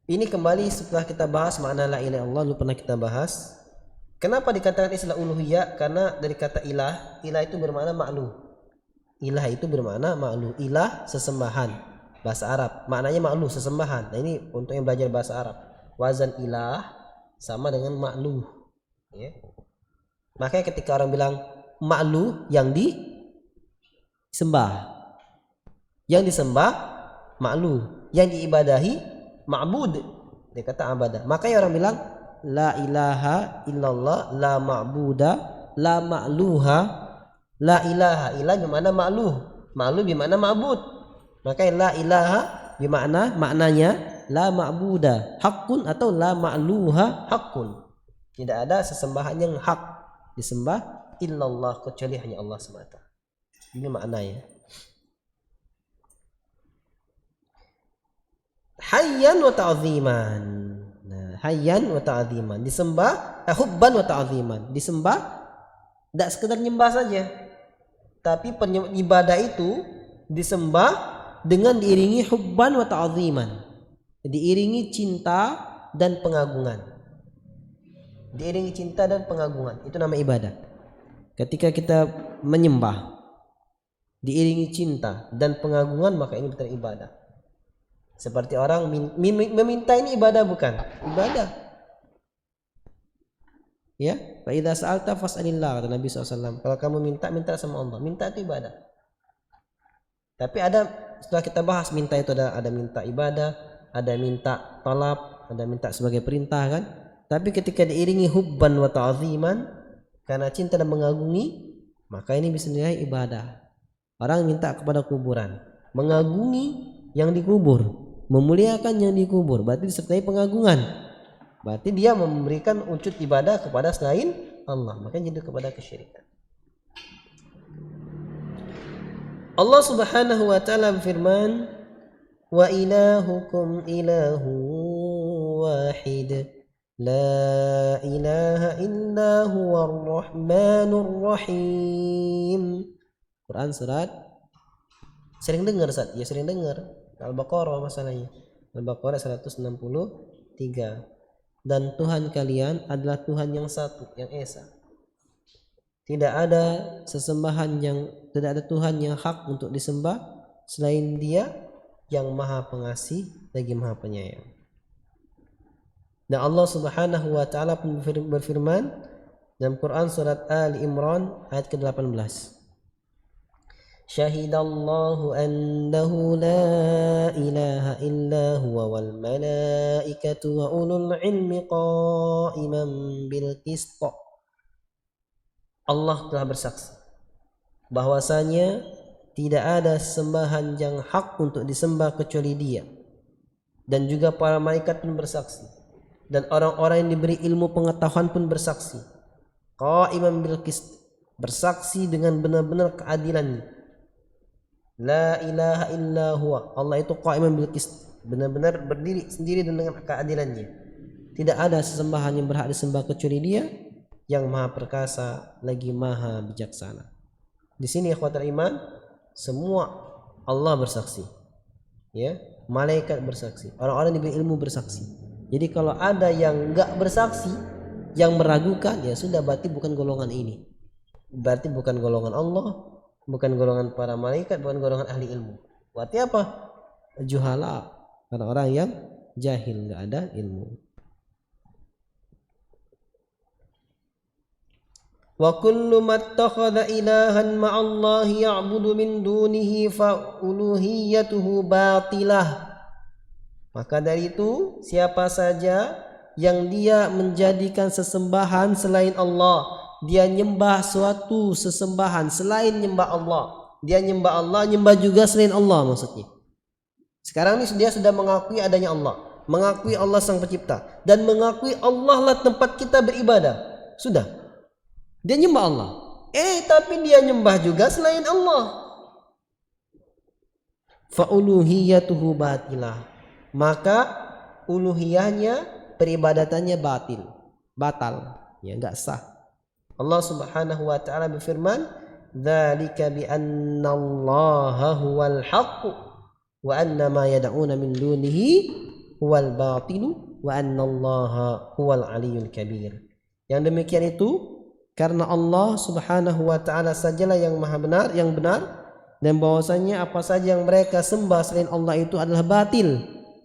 Ini kembali setelah kita bahas makna la ilaha illallah, dulu pernah kita bahas. Kenapa dikatakan istilah uluhiyah? Karena dari kata ilah, ilah itu bermakna ma'luh. Ilah itu bermakna ma'luh. Ilah sesembahan, bahasa Arab. Maknanya ma'luh, sesembahan. Nah ini untuk yang belajar bahasa Arab. Wazan ilah sama dengan ma'luh. Ya. Makanya ketika orang bilang ma'luh, yang disembah. Yang disembah ma'luh. Yang diibadahi ma'bud. Dia kata abadah. Makanya orang bilang la ilaha illallah, la ma'buda, la ma'luha. La ilaha, ilah bermakna ma'luh, ma'luh bermakna ma'bud. Makanya la ilaha bermakna, maknanya la ma'buda haqqun atau la ma'luha haqqun. Tidak ada sesembahan yang hak disembah illallah, kecuali hanya Allah semata. Ini maknanya. Hayyan wa ta'ziman. Nah, hayyan wa ta'ziman, disembah hubban wa ta'ziman. Disembah tidak sekedar nyembah saja, tapi ibadah itu disembah dengan diiringi hubban wa ta'ziman, diiringi cinta dan pengagungan. Diiringi cinta dan pengagungan, itu nama ibadah. Ketika kita menyembah diiringi cinta dan pengagungan, maka ini betul ibadah. Seperti orang meminta, ini ibadah bukan? Ibadah. Ya, fa idza sa'alta fas'alillah, kata Nabi SAW. Kalau kamu minta, minta sama Allah. Minta itu ibadah. Tapi ada, setelah kita bahas minta itu ada minta ibadah, ada minta talab, ada minta sebagai perintah kan. Tapi ketika diiringi hubban wa ta'ziman, karena cinta dan mengagungi, maka ini bisa dinilai ibadah. Orang minta kepada kuburan, mengagungi yang dikubur, memuliakan yang dikubur, berarti disertai pengagungan. Berarti dia memberikan wujud ibadah kepada selain Allah, makanya jadi kepada kesyirikan. Allah Subhanahu wa taala berfirman, "Wa ilahukum ilahu wahid, la ilaha illa huwar rahmanur rahim." Quran surat sering dengar Ustaz? Ya sering dengar. Al-Baqarah masalahnya. Al-Baqarah 163. Dan Tuhan kalian adalah Tuhan yang satu, yang esa. Tidak ada tidak ada Tuhan yang hak untuk disembah selain Dia yang Maha Pengasih lagi Maha Penyayang. Dan Allah Subhanahu wa taala pun berfirman dalam Quran surat Ali Imran ayat ke-18. Syahidallahu annahu la ilaha illa huwa wal malaikatu wa ulul ilmi qa'iman bil qist. Allah telah bersaksi bahwasanya tidak ada sembahan yang hak untuk disembah kecuali Dia, dan juga para malaikat pun bersaksi, dan orang-orang yang diberi ilmu pengetahuan pun bersaksi. Qa'iman bil qist, bersaksi dengan benar-benar keadilannya. La ilaha illa huwa, Allah itu qa'iman bil qist, benar-benar berdiri sendiri dengan keadilannya. Tidak ada sesembahan yang berhak disembah kecuali Dia yang Maha Perkasa lagi Maha Bijaksana. Di sini ikhwatul iman, semua Allah bersaksi, ya, malaikat bersaksi, orang-orang diberi ilmu bersaksi. Jadi kalau ada yang enggak bersaksi, yang meragukan, ya sudah, berarti bukan golongan ini. Berarti bukan golongan Allah, bukan golongan para malaikat, bukan golongan ahli ilmu. Berarti apa? Juhala, orang-orang yang jahil, enggak ada ilmu. Wa kullu mattakhadha ilahan ma'allahi ya'budu min dunihi fa uluhiyatuhu batilah. Maka dari itu, siapa saja yang dia menjadikan sesembahan selain Allah, dia nyembah suatu sesembahan selain nyembah Allah, dia nyembah Allah, nyembah juga selain Allah maksudnya. Sekarang ini dia sudah mengakui adanya Allah, mengakui Allah Sang Pencipta, dan mengakui Allah lah tempat kita beribadah. Sudah, dia nyembah Allah. Tapi dia nyembah juga selain Allah. Fa uluhiyatuhu batilah. Maka uluhiyahnya, peribadatannya batal, ya enggak sah. Allah Subhanahu wa taala berfirman, "Dzalika bi anna Allaha huwal haqq wa anna ma yad'una min dunihi huwal batil wa anna Allaha huwal aliyyul kabir." Yang demikian itu karena Allah Subhanahu wa taala sajalah yang maha benar, yang benar, dan bahwasanya apa saja yang mereka sembah selain Allah itu adalah batil,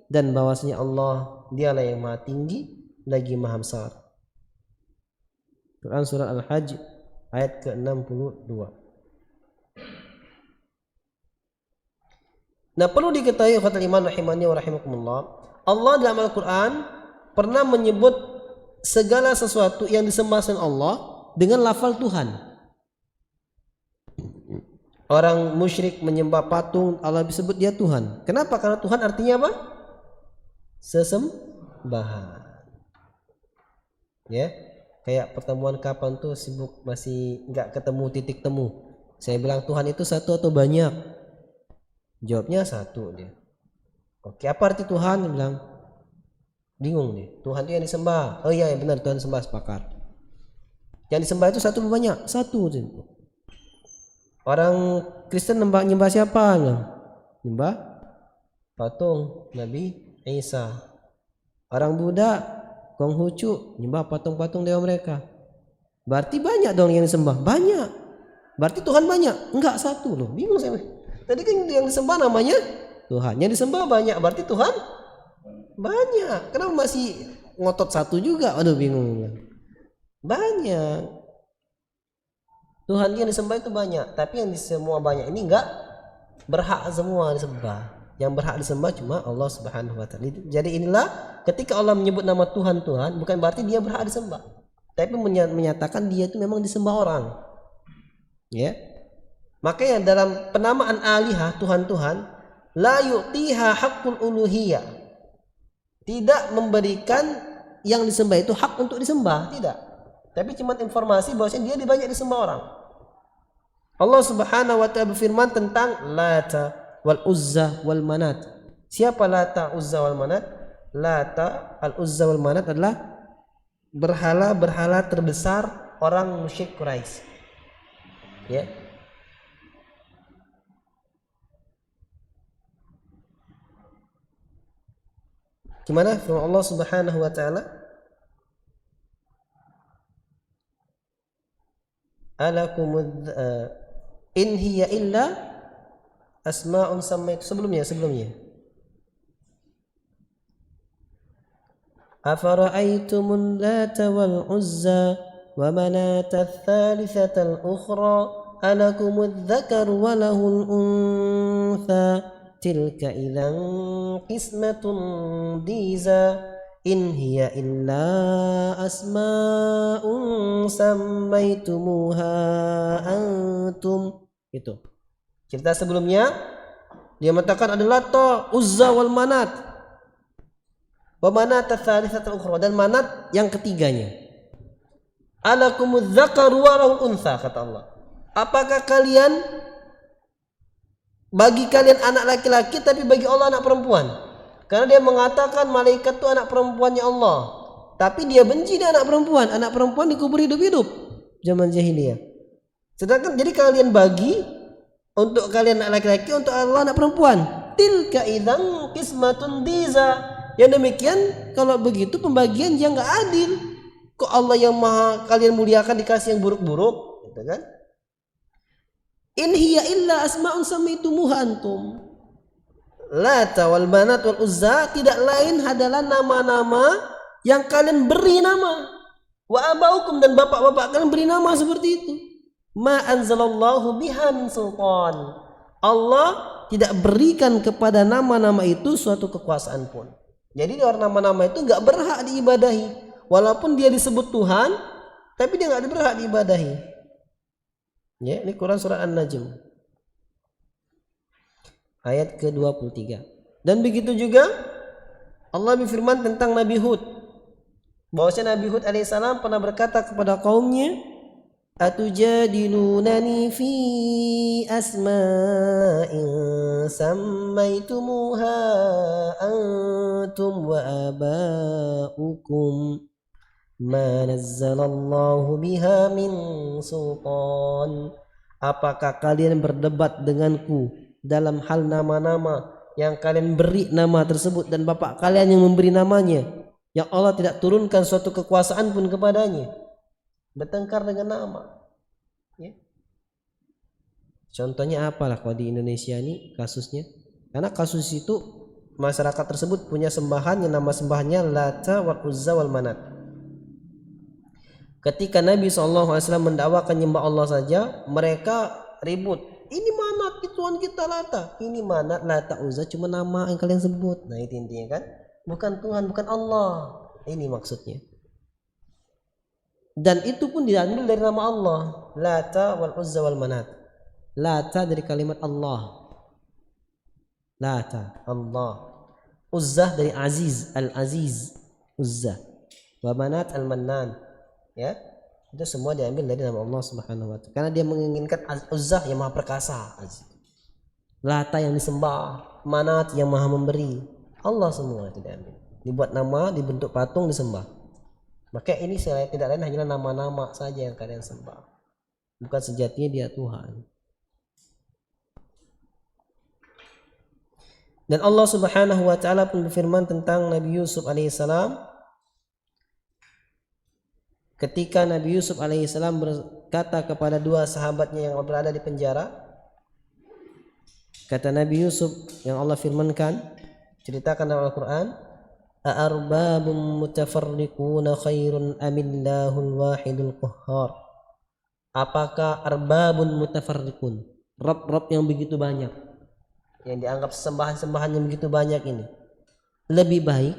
dan bahwasanya Allah dialah yang maha tinggi lagi maha besar. Quran surah Al-Hajj ayat ke-62. Nah, perlu diketahui khatul iman rahimani wa rahimakumullah, Allah dalam Al-Quran pernah menyebut segala sesuatu yang disembah selain Allah dengan lafal Tuhan. Orang musyrik menyembah patung, Allah disebut dia Tuhan. Kenapa? Karena Tuhan artinya apa? Sesembahan. Ya, kayak pertemuan kapan tuh sibuk masih nggak ketemu titik temu. Saya bilang Tuhan itu satu atau banyak? Jawabnya satu dia. Oke, apa arti Tuhan? Dia bilang bingung nih. Tuhan itu yang disembah. Oh iya, benar, Tuhan disembah, sepakat. Yang disembah itu satu atau banyak? Satu. Orang Kristen nyembah siapa? Nyembah patung Nabi Isa. Orang Buddha, Konghucu, nyembah patung-patung dewa mereka. Berarti banyak dong yang disembah. Banyak. Berarti Tuhan banyak? Enggak, satu loh. Bingung saya. Tadi kan yang disembah namanya Tuhan. Yang disembah banyak, berarti Tuhan banyak. Kenapa masih ngotot satu juga? Aduh, bingung. Banyak. Tuhan yang disembah itu banyak, tapi yang semua banyak ini enggak berhak semua disembah. Yang berhak disembah cuma Allah Subhanahu wa taala. Jadi inilah ketika Allah menyebut nama Tuhan bukan berarti dia berhak disembah. Tapi menyatakan dia itu memang disembah orang. Ya. Makanya dalam penamaan alihah Tuhan-Tuhan, la yu'tiha haqqul uluhiyah. Tidak memberikan yang disembah itu hak untuk disembah, tidak. Tapi cuma informasi bahwasanya dia banyak disembah orang. Allah Subhanahu wa taala berfirman tentang Lata wal Uzza wal Manat. Siapa Lata, Uzza wal Manat? Lata, al Uzza wal Manat adalah berhala-berhala terbesar orang musyrik Quraisy. Ya. Gimana firman Allah Subhanahu wa taala? Alakumud in hiya illa asma'un sammaytu sebelumnya afara'aytumul lata wal uzza wa manata ats-tsalitsata al-ukhra alakumudz dzakaru wa lahul untha tilka idzan qismatun diza in hiya illa asma'un sammaytumuha antum. Itu cerita sebelumnya dia mengatakan adalah Lata, Uzza wal Manat wa manat ats-tsalitsata al-ukhra, dan manat yang ketiganya. Alakumudz dzakaru wa lahul untha, kata Allah. Apakah bagi kalian anak laki-laki tapi bagi Allah anak perempuan? Karena dia mengatakan malaikat itu anak perempuannya Allah, tapi dia benci dia anak perempuan. Anak perempuan dikubur hidup-hidup zaman jahiliyah. Sedangkan jadi kalian bagi untuk kalian anak laki-laki, untuk Allah anak perempuan. Tilka idzan qismatun diza. Yang demikian kalau begitu pembagian yang enggak adil. Kok Allah yang maha kalian muliakan dikasih yang buruk-buruk, gitu kan? In hiya illa asma'un sammaitumuha antum. Lata wal Manat wal Uzza tidak lain adalah nama-nama yang kalian beri nama. Wa abaukum, dan bapak-bapak kalian beri nama seperti itu. Ma anzalallahu biha min sultan. Allah tidak berikan kepada nama-nama itu suatu kekuasaan pun. Jadi nama-nama itu enggak berhak diibadahi. Walaupun dia disebut Tuhan, tapi dia enggak berhak diibadahi. Ya, ini Quran surah An-Najm ayat ke-23. Dan begitu juga Allah berfirman tentang Nabi Hud, bahwasanya Nabi Hud alaihissalam pernah berkata kepada kaumnya, atujadilunani fi asma'in sammaitumuha antum wa aba'ukum ma nazzalallahu biha min sultan. Apakah kalian berdebat denganku dalam hal nama-nama yang kalian beri nama tersebut dan bapak kalian yang memberi namanya, yang Allah tidak turunkan suatu kekuasaan pun kepadanya? Bertengkar dengan nama, ya. Contohnya apalah kalau di Indonesia ini kasusnya, karena kasus itu masyarakat tersebut punya sembahan yang nama sembahannya Lata wal Uzza wal Manat. Ketika Nabi SAW mendakwakan nyembah Allah saja, mereka ribut. Ini Manat, itu Tuhan kita Lata. Ini Manat, Lata, Uzza cuma nama yang kalian sebut. Nah itu intinya kan, bukan Tuhan, bukan Allah. Ini maksudnya. Dan itu pun diambil dari nama Allah, Lata wal Uzza wal Manat. Lata dari kalimat Allah, Lata Allah. Uzza dari Aziz, Al-Aziz, Uzza. Wa Manat Al-Mannan. Ya, itu semua diambil dari nama Allah Subhanahu wa taala. Karena dia menginginkan Uzza yang maha perkasa, Lata yang disembah, Manat yang maha memberi. Allah semua itu diambil. Dibuat nama, dibentuk patung, disembah. Maka ini tidak lain hanyalah nama-nama saja yang kalian sembah, bukan sejatinya dia Tuhan. Dan Allah Subhanahu wa taala pun berfirman tentang Nabi Yusuf alaihissalam, ketika Nabi Yusuf alaihissalam berkata kepada dua sahabatnya yang berada di penjara. Kata Nabi Yusuf yang Allah firmankan, ceritakan dalam Al-Quran, A'arbabun mutafarriquna khairun amillahul wahidul qahhar. Apakah arbabun mutafarriqun, Rabb yang begitu banyak, yang dianggap sembahan-sembahan yang begitu banyak ini lebih baik,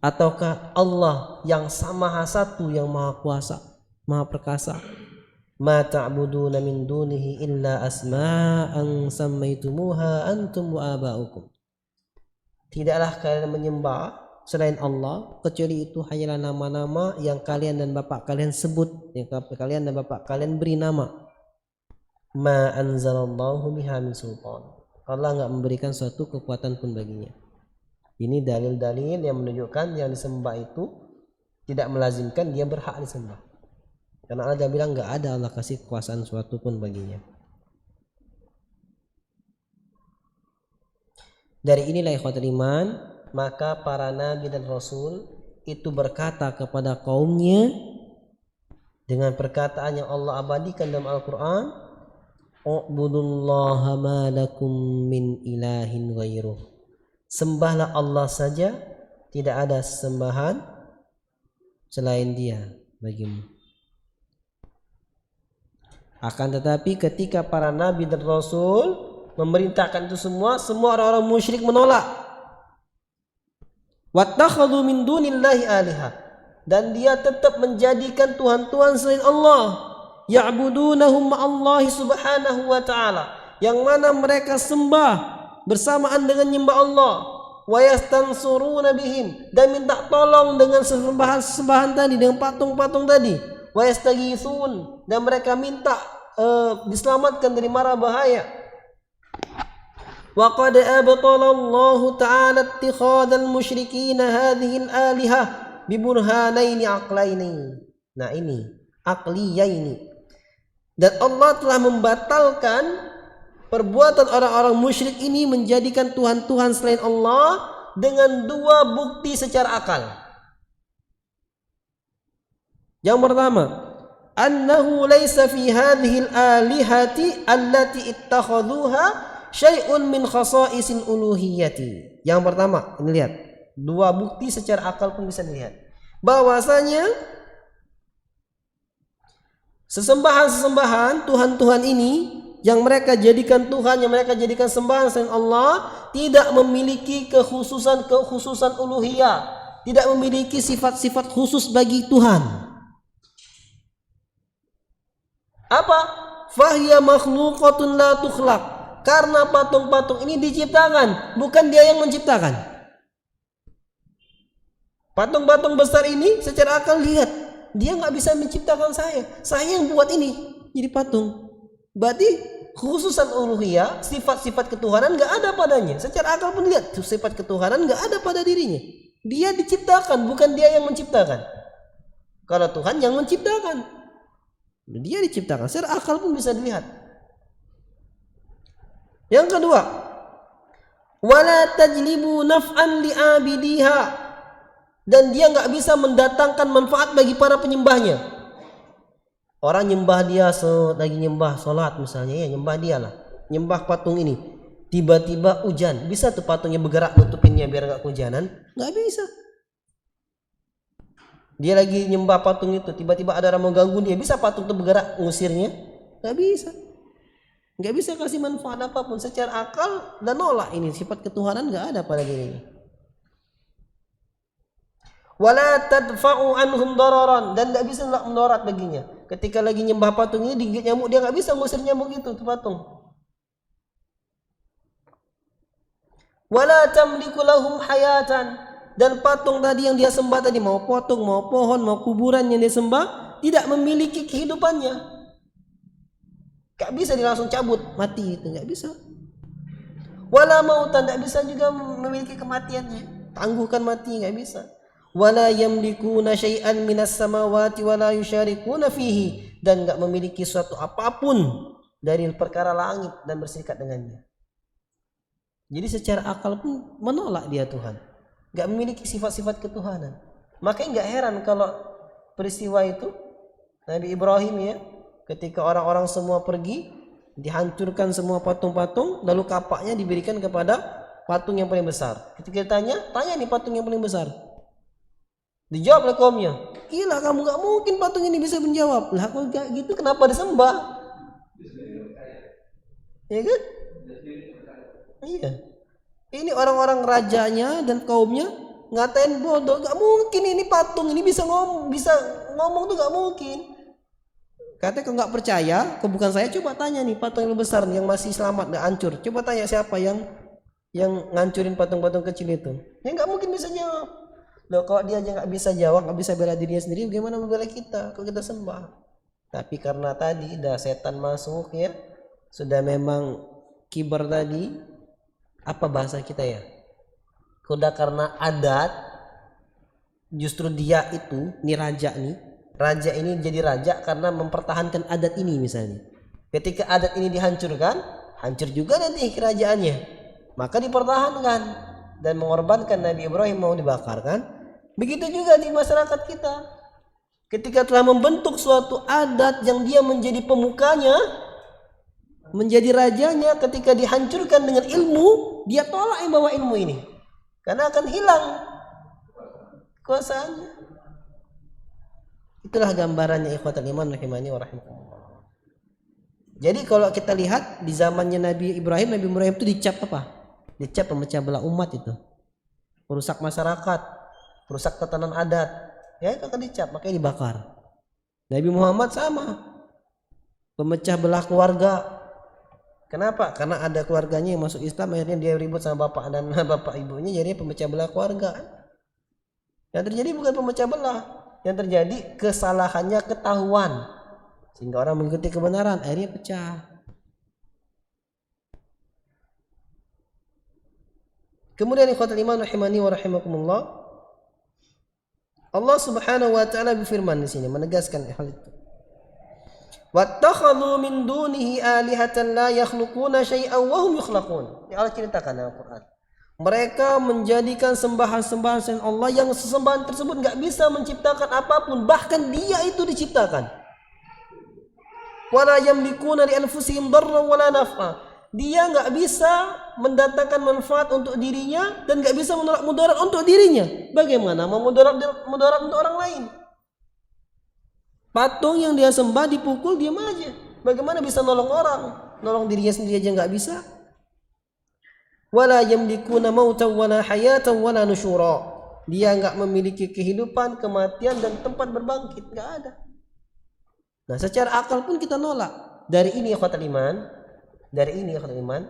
ataukah Allah yang maha satu, yang maha kuasa, maha perkasa? Ma ta'buduna min dunihi illa asma'an sammaitumuha antum wa aba'ukum. Tidaklah kalian menyembah selain Allah kecuali itu hanyalah nama-nama yang kalian dan bapak kalian sebut, yang kalian dan bapak kalian beri nama. Ma anzalallahu biha min sultan. Allah enggak memberikan suatu kekuatan pun baginya. Ini dalil-dalil yang menunjukkan yang disembah itu tidak melazimkan dia berhak disembah. Karena Allah bilang enggak ada Allah kasih kekuasaan suatu pun baginya. Dari inilah ikhwatul iman, maka para nabi dan rasul itu berkata kepada kaumnya dengan perkataan yang Allah abadikan dalam Al-Quran, "U'budullaha ma lakum min ilahin ghairuh." Sembahlah Allah saja, tidak ada sembahan selain Dia bagimu. Akan tetapi ketika para nabi dan rasul memerintahkan itu semua orang-orang musyrik menolak. Wattakhadhu min dunillahi aliha, dan dia tetap menjadikan tuhan-tuhan selain Allah. Ya'budunahum ma'allahi subhanahu wa ta'ala, yang mana mereka sembah bersamaan dengan nyembah Allah. Wa yastansuruna bihim, dan minta tolong dengan sembahan tadi, dengan patung-patung tadi. Wa yastaghithun, dan mereka minta diselamatkan dari mara bahaya. Wa qad abtala Allah ta'ala ittikhadal musyrikin hadhihi al-alihah bi burhanaini aqlaini. Nah ini aqliyaini. Dan Allah telah membatalkan perbuatan orang-orang musyrik ini menjadikan tuhan-tuhan selain Allah dengan dua bukti secara akal. Yang pertama, annahu laysa fi hadhihi al-alihati allati ittakhadhuha syai'un min khasa'isil uluhiyyati. Yang pertama, ini lihat, dua bukti secara akal pun bisa dilihat bahwasanya sesembahan-sesembahan Tuhan-Tuhan ini yang mereka jadikan Tuhan, yang mereka jadikan sembahan selain Allah, tidak memiliki kekhususan uluhiyah, tidak memiliki sifat-sifat khusus bagi Tuhan. Apa? Fahiya makhluqatun la tukhlaq. Karena patung-patung ini diciptakan, bukan dia yang menciptakan. Patung-patung besar ini secara akal lihat, dia nggak bisa menciptakan saya yang buat ini jadi patung. Berarti khususan uluhiyah, sifat-sifat ketuhanan nggak ada padanya. Secara akal pun lihat, sifat ketuhanan nggak ada pada dirinya. Dia diciptakan, bukan dia yang menciptakan. Kalau Tuhan yang menciptakan, dia diciptakan. Secara akal pun bisa dilihat. Yang kedua, wala tajlibu naf'an li'abidiha, dan dia nggak bisa mendatangkan manfaat bagi para penyembahnya. Orang nyembah dia lagi nyembah sholat misalnya, ya nyembah dia lah, nyembah patung ini. Tiba-tiba hujan, bisa tuh patungnya bergerak nutupinnya biar nggak kehujanan? Nggak bisa. Dia lagi nyembah patung itu, tiba-tiba ada orang mau ganggu dia, bisa patung itu bergerak ngusirnya? Nggak bisa. Nggak bisa kasih manfaat apapun. Secara akal dan nolak ini, sifat ketuhanan nggak ada pada dirinya. Wala tadfa'u anhum dararan, dan nggak bisa mendarat baginya. Ketika lagi nyembah patung ini digigit nyamuk, dia nggak bisa ngusir nyamuk itu tuh patung. Wala tamliku lahum hayatan, dan patung tadi yang dia sembah tadi, mau patung, mau pohon, mau kuburan yang dia sembah, tidak memiliki kehidupannya. Gak bisa dia langsung cabut, mati itu, gak bisa. Wala mautan, gak bisa juga memiliki kematiannya, tangguhkan mati, gak bisa. Wala yamlikuna syai'an minas samawati wala yusyarikuna fihi, dan gak memiliki suatu apapun dari perkara langit dan berserikat dengannya. Jadi secara akal pun menolak dia Tuhan, gak memiliki sifat-sifat ketuhanan. Makanya gak heran kalau peristiwa itu Nabi Ibrahim ya, ketika orang-orang semua pergi, dihancurkan semua patung-patung, lalu kapaknya diberikan kepada patung yang paling besar. Ketika ditanya, tanya nih patung yang paling besar. Dijawab oleh kaumnya, gila kamu, gak mungkin patung ini bisa menjawab. Lah kalau gak gitu kenapa disembah? Ya kan? Iya. Ini orang-orang rajanya dan kaumnya ngatain bodoh. Gak mungkin ini patung ini bisa ngomong tuh gak mungkin. Katanya kalau nggak percaya, kalau bukan saya coba tanya nih patung yang besar yang masih selamat nggak hancur. Coba tanya siapa yang ngancurin patung-patung kecil itu. Ya nggak mungkin bisa jawab. Loh kalau dia aja nggak bisa jawab, nggak bisa bela dirinya sendiri, bagaimana membela kita kalau kita sembah? Tapi karena tadi dah setan masuk ya, sudah memang kibar tadi. Apa bahasa kita ya? Sudah karena adat, justru dia itu, nih raja nih. Raja ini jadi raja karena mempertahankan adat ini misalnya. Ketika adat ini dihancurkan, hancur juga nanti kerajaannya. Maka dipertahankan dan mengorbankan Nabi Ibrahim mau dibakar kan? Begitu juga di masyarakat kita. Ketika telah membentuk suatu adat yang dia menjadi pemukanya, menjadi rajanya, ketika dihancurkan dengan ilmu, dia tolak yang bawa ilmu ini. Karena akan hilang kuasaannya. Itulah gambarannya ikhwatul iman rahimani wa rahimakumullah. Jadi kalau kita lihat di zamannya Nabi Ibrahim itu dicap apa? Dicap pemecah belah umat itu. Merusak masyarakat, merusak tatanan adat. Ya itu akan dicap, makanya dibakar. Nabi Muhammad sama. Pemecah belah keluarga. Kenapa? Karena ada keluarganya yang masuk Islam, akhirnya dia ribut sama bapak dan bapak ibunya, jadi pemecah belah keluarga. Yang terjadi bukan pemecah belah. Yang terjadi kesalahannya ketahuan sehingga orang mengikuti kebenaran akhirnya pecah. Kemudian ikhwatul iman rahimani wa rahimakumullah, Allah Subhanahu wa taala berfirman di sini menegaskan hal itu. Wattakhadhu min dunihi alihatan la yakhluquna syai'an wa hum yukhlaqun. Allah ceritakan dalam Al-Qur'an. Mereka menjadikan sembahan-sembahan selain Allah yang sesembahan tersebut nggak bisa menciptakan apapun, bahkan dia itu diciptakan. Wala yamlikuna li anfusihim darran wala naf'a. Dia nggak bisa mendatangkan manfaat untuk dirinya dan nggak bisa menolak mudarat untuk dirinya. Bagaimana mau mudarat untuk orang lain? Patung yang dia sembah dipukul diam aja. Bagaimana bisa nolong orang? Nolong dirinya sendiri aja nggak bisa. Wala yamlikuna mautan wala hayatan wala nusyura. Dia enggak memiliki kehidupan, kematian dan tempat berbangkit, enggak ada. Nah, secara akal pun kita nolak. Dari ini ikhwatul iman,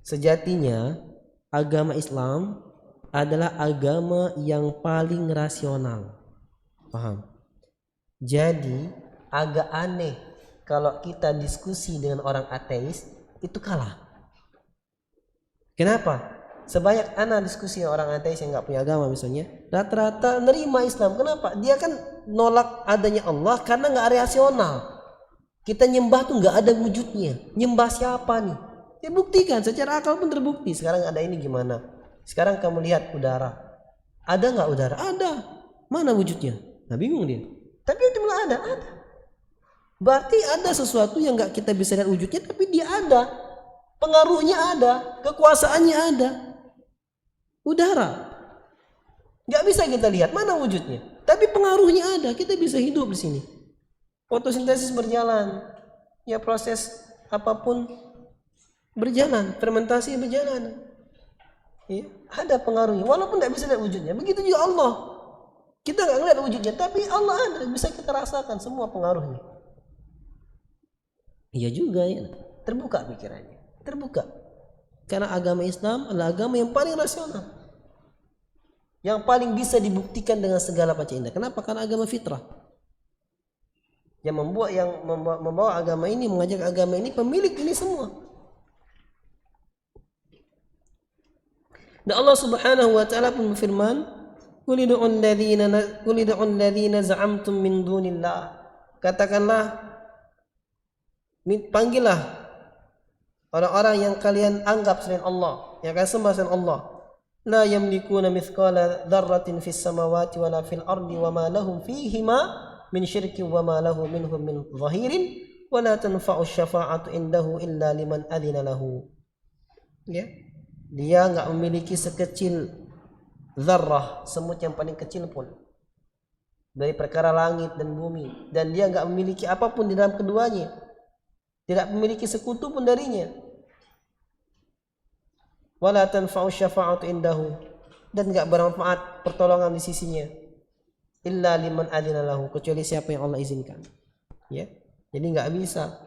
sejatinya agama Islam adalah agama yang paling rasional. Paham? Jadi, agak aneh kalau kita diskusi dengan orang ateis itu kalah. Kenapa? Sebanyak anak diskusi orang ateis yang nggak punya agama misalnya, rata-rata nerima Islam. Kenapa? Dia kan nolak adanya Allah karena nggak rasional. Kita nyembah tuh nggak ada wujudnya. Nyembah siapa nih? Ya buktikan, secara akal pun terbukti. Sekarang ada ini gimana? Sekarang kamu lihat udara. Ada nggak udara? Ada. Mana wujudnya? Nah bingung dia. Tapi itu malah ada. Berarti ada sesuatu yang nggak kita bisa lihat wujudnya, tapi dia ada. Pengaruhnya ada, kekuasaannya ada. Udara nggak bisa kita lihat mana wujudnya, tapi pengaruhnya ada. Kita bisa hidup di sini. Fotosintesis berjalan, ya proses apapun berjalan, fermentasi berjalan. Ya, ada pengaruhnya, walaupun nggak bisa lihat wujudnya. Begitu juga Allah. Kita nggak ngeliat wujudnya, tapi Allah ada, bisa kita rasakan semua pengaruhnya. Iya juga ya, terbuka pikirannya. Terbuka. Karena agama Islam adalah agama yang paling rasional. Yang paling bisa dibuktikan dengan segala macam indah. Kenapa? Karena agama fitrah. Yang membawa agama ini, mengajak agama ini, pemilik ini semua. Dan Allah Subhanahu wa taala pun berfirman, "Qul ud'u alladziina za'amtum min dunillah." Katakanlah, panggillah orang-orang yang kalian anggap selain Allah, yang kalian sembah selain Allah. La yamlikuna mithqala dzarratin fis samawati wala fil ardi wama lahum fihima min syirkin wama lahu minhum min dhahirin wala tanfa'u syafa'atu indahu illa liman adzina lahu. Ya. Dia enggak memiliki sekecil zarrah, semut yang paling kecil pun dari perkara langit dan bumi, dan dia enggak memiliki apapun di dalam keduanya. Tidak memiliki sekutu pun darinya. wala tanfa'u syafa'atu indahu, dan enggak bermanfaat pertolongan di sisinya, illa liman adzina lahu, kecuali siapa yang Allah izinkan. Ya. Jadi enggak bisa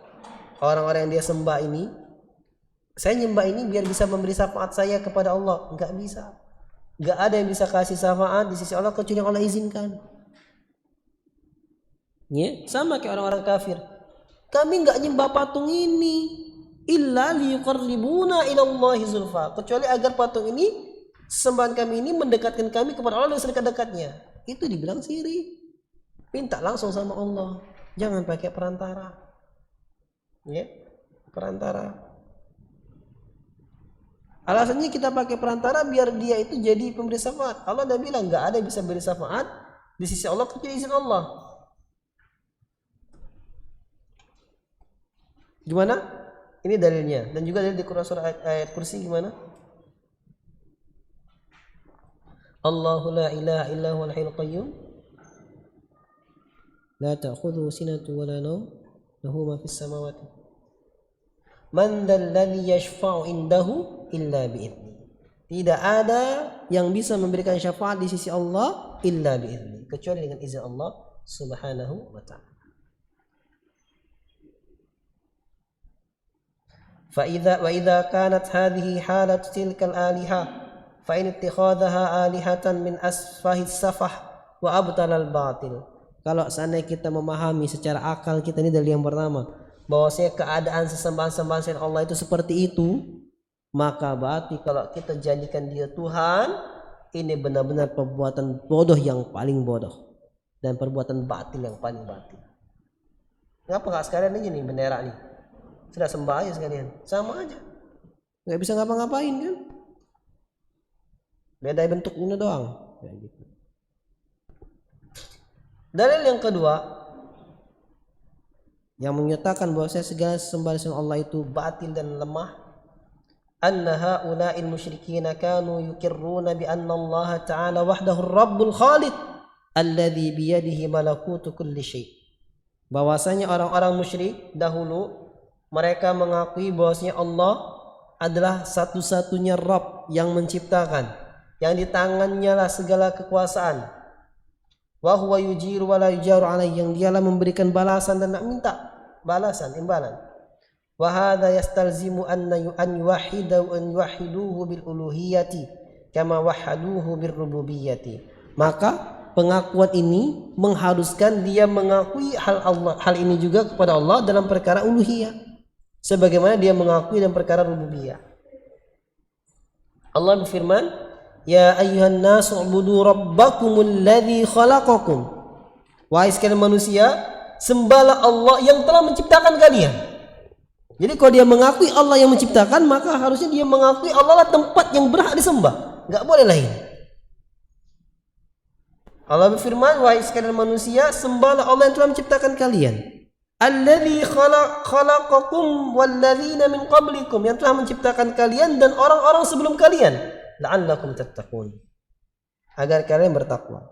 orang-orang yang dia sembah ini, saya nyembah ini biar bisa memberi syafaat saya kepada Allah, enggak bisa. Enggak ada yang bisa kasih syafaat di sisi Allah kecuali yang Allah izinkan. Ya, sama kayak orang-orang kafir. Kami enggak nyembah patung ini illa liyuqarribuna ila Allahi zulfa, kecuali agar patung ini, sembahan kami ini mendekatkan kami kepada Allah dengan sedekat-dekatnya. Itu dibilang syirik. Minta langsung sama Allah, jangan pakai perantara. Ya, perantara. Alasannya kita pakai perantara biar dia itu jadi pemberi syafaat. Allah udah bilang enggak ada yang bisa beri syafaat di sisi Allah kecuali izin Allah. Gimana? Ini dalilnya, dan juga dalil di Quran surah ayat kursi gimana? Allahu la ilaha illa huwal hayyul qayyum la ta'khudhuhu sinatun wa la nawm lahu ma fis samawati man dzal ladzi yashfa'u indahu illa bi'idznih. Tidak ada yang bisa memberikan syafaat di sisi Allah illa bi'idznih, kecuali dengan izin Allah Subhanahu wa ta'ala. فإذا كانت هذه حالة تلك الآلهة فإن اتخاذها آلهة من أسفه السفح وأبطل الباطل. Kalau seandainya kita memahami secara akal kita, ini dari yang pertama, bahwasanya keadaan sesembahan-sembahan selain Allah itu seperti itu, maka berarti kalau kita jadikan dia Tuhan, ini benar-benar perbuatan bodoh yang paling bodoh dan perbuatan batil yang paling batil. Kenapa nggak sekalian aja nih bendera nih? Sudah sembah aja sekalian, sama aja, nggak bisa ngapa-ngapain kan, beda bentuknya doang. Kayak gitu. Dalil yang kedua yang menyatakan bahwa segala sembahan Allah itu batil dan lemah, anna haula'il musyrikin kanu yuqirruna bi anna Allah ta'ala wahdahu ar-rabbul khaliq alladzi bi yadihi malakutu kulli syai'. Bahwasanya orang-orang musyrik dahulu mereka mengakui bahwasanya Allah adalah satu-satunya Rabb yang menciptakan, yang di tangannya lah segala kekuasaan. Wa huwa yujiru wa la yujaru alaihi, yang dialah memberikan balasan dan tak minta balasan, imbalan. Wa hadza yastalzimu an yuwahhiduhu bil uluhiyyati kama wahhaduhu bir rububiyyati. Maka pengakuan ini mengharuskan dia mengakui hal ini juga kepada Allah dalam perkara uluhiyah, sebagaimana dia mengakui dalam perkara rububiyah. Allah berfirman, ya ayyuhan nasu ubudu rabbakumul ladzi khalaqakum. Wahai sekalian manusia, sembahlah Allah yang telah menciptakan kalian. Jadi kalau dia mengakui Allah yang menciptakan, maka harusnya dia mengakui Allah lah tempat yang berhak disembah, enggak boleh lain. Allah berfirman, wahai sekalian manusia, sembahlah Allah yang telah menciptakan kalian. Alladzi khalaqakum walladzina min qablikum, yang telah menciptakan kalian dan orang-orang sebelum kalian, la'allakum tattaqun, agar kalian bertakwa.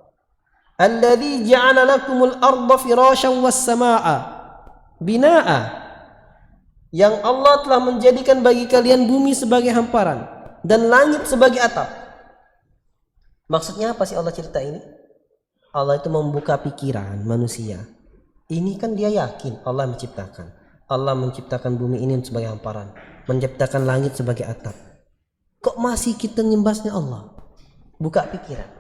Alladzi ja'ala lakumul arda firasyan was samaa'a binaa'a, yang Allah telah menjadikan bagi kalian bumi sebagai hamparan dan langit sebagai atap. Maksudnya apa sih Allah cerita ini? Allah itu membuka pikiran manusia. Ini kan dia yakin Allah menciptakan. Allah menciptakan bumi ini sebagai hamparan, menciptakan langit sebagai atap. Kok masih kita nyembahnya Allah? Buka pikiran.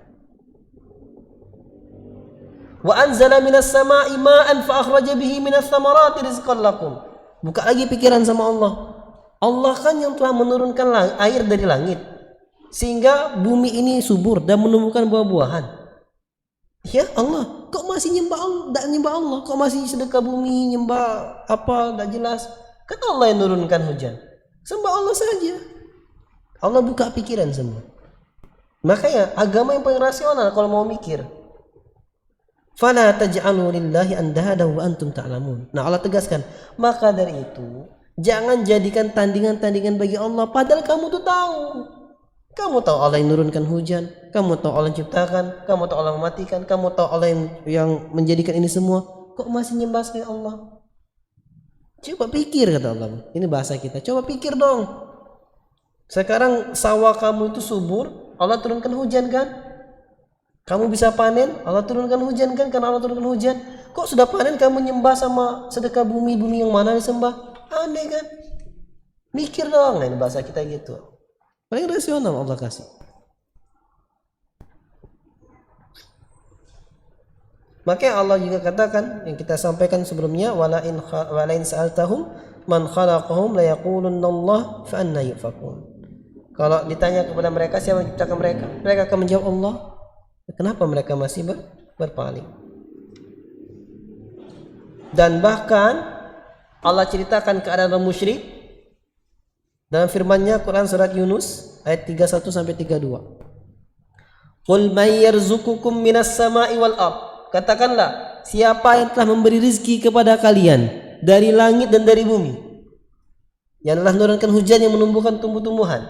Wa anzala minas sama'i ma'an fa akhraja bihi minas thamarati rizqan lakum. Buka lagi pikiran sama Allah. Allah kan yang telah menurunkan air dari langit sehingga bumi ini subur dan menumbuhkan buah-buahan. Ya Allah, kok masih nyembah Allah? Tak nyembah Allah, kok masih sedekah bumi, nyembah apa? Tak jelas. Kan Allah yang menurunkan hujan. Sembah Allah saja. Allah buka pikiran semua. Makanya agama yang paling rasional kalau mau mikir. Fala taj'alu lillahi andada wa antum ta'lamun. Nah, Allah tegaskan, maka dari itu jangan jadikan tandingan-tandingan bagi Allah padahal kamu tuh tahu. Kamu tahu Allah yang menurunkan hujan, kamu tahu Allah yang ciptakan, kamu tahu Allah mematikan, kamu tahu Allah yang menjadikan ini semua. Kok masih nyembah selain Allah? Coba pikir, kata Allah. Ini bahasa kita. Coba pikir dong. Sekarang sawah kamu itu subur, Allah turunkan hujan kan? Kamu bisa panen, Allah turunkan hujan kan? Karena Allah turunkan hujan. Kok sudah panen kamu nyembah sama sedekah bumi yang mana disembah? Aneh kan? Mikir dong, ini bahasa kita gitu. Paling rasional Allah kasih. Makanya Allah juga katakan yang kita sampaikan sebelumnya, walain sa'altahum man khalaqahum la yaqulunallah fa anna yufakun. Kalau ditanya kepada mereka siapa yang menciptakan mereka, mereka akan menjawab Allah. Kenapa mereka masih berpaling? Dan bahkan Allah ceritakan keadaan orang musyrik dalam firman-Nya Quran surat Yunus ayat 31 sampai 32. Qul may yarzuqukum minas sama'i wal ardh. Katakanlah, siapa yang telah memberi rizki kepada kalian dari langit dan dari bumi, yang telah menurunkan hujan yang menumbuhkan tumbuh-tumbuhan.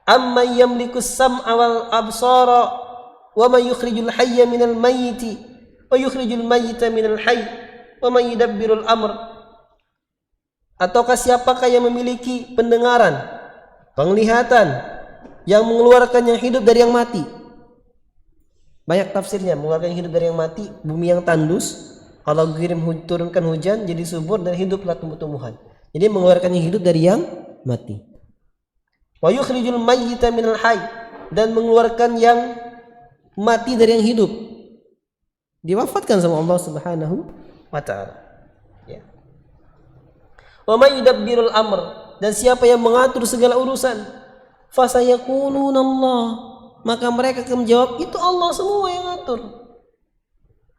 Amman yamlikus sam'a wal absara wa man yukhrijul hayya minal mayyiti wa yukhrijul mayyita minal hayy wa man yudabbirul amr. Ataukah siapakah yang memiliki pendengaran, penglihatan, yang mengeluarkan yang hidup dari yang mati? Banyak tafsirnya, mengeluarkan hidup dari yang mati, bumi yang tandus, Allah turunkan hujan jadi subur dan hiduplah tumbuh-tumbuhan. Jadi mengeluarkan yang hidup dari yang mati. Wa yukhrijul mayyita minal hayy, dan mengeluarkan yang mati dari yang hidup. Diwafatkan sama Allah Subhanahu wa taala. Ya. Wa may yudabbirul amr, dan siapa yang mengatur segala urusan? Fasayaquluna Allah, maka mereka akan menjawab, itu Allah semua yang ngatur.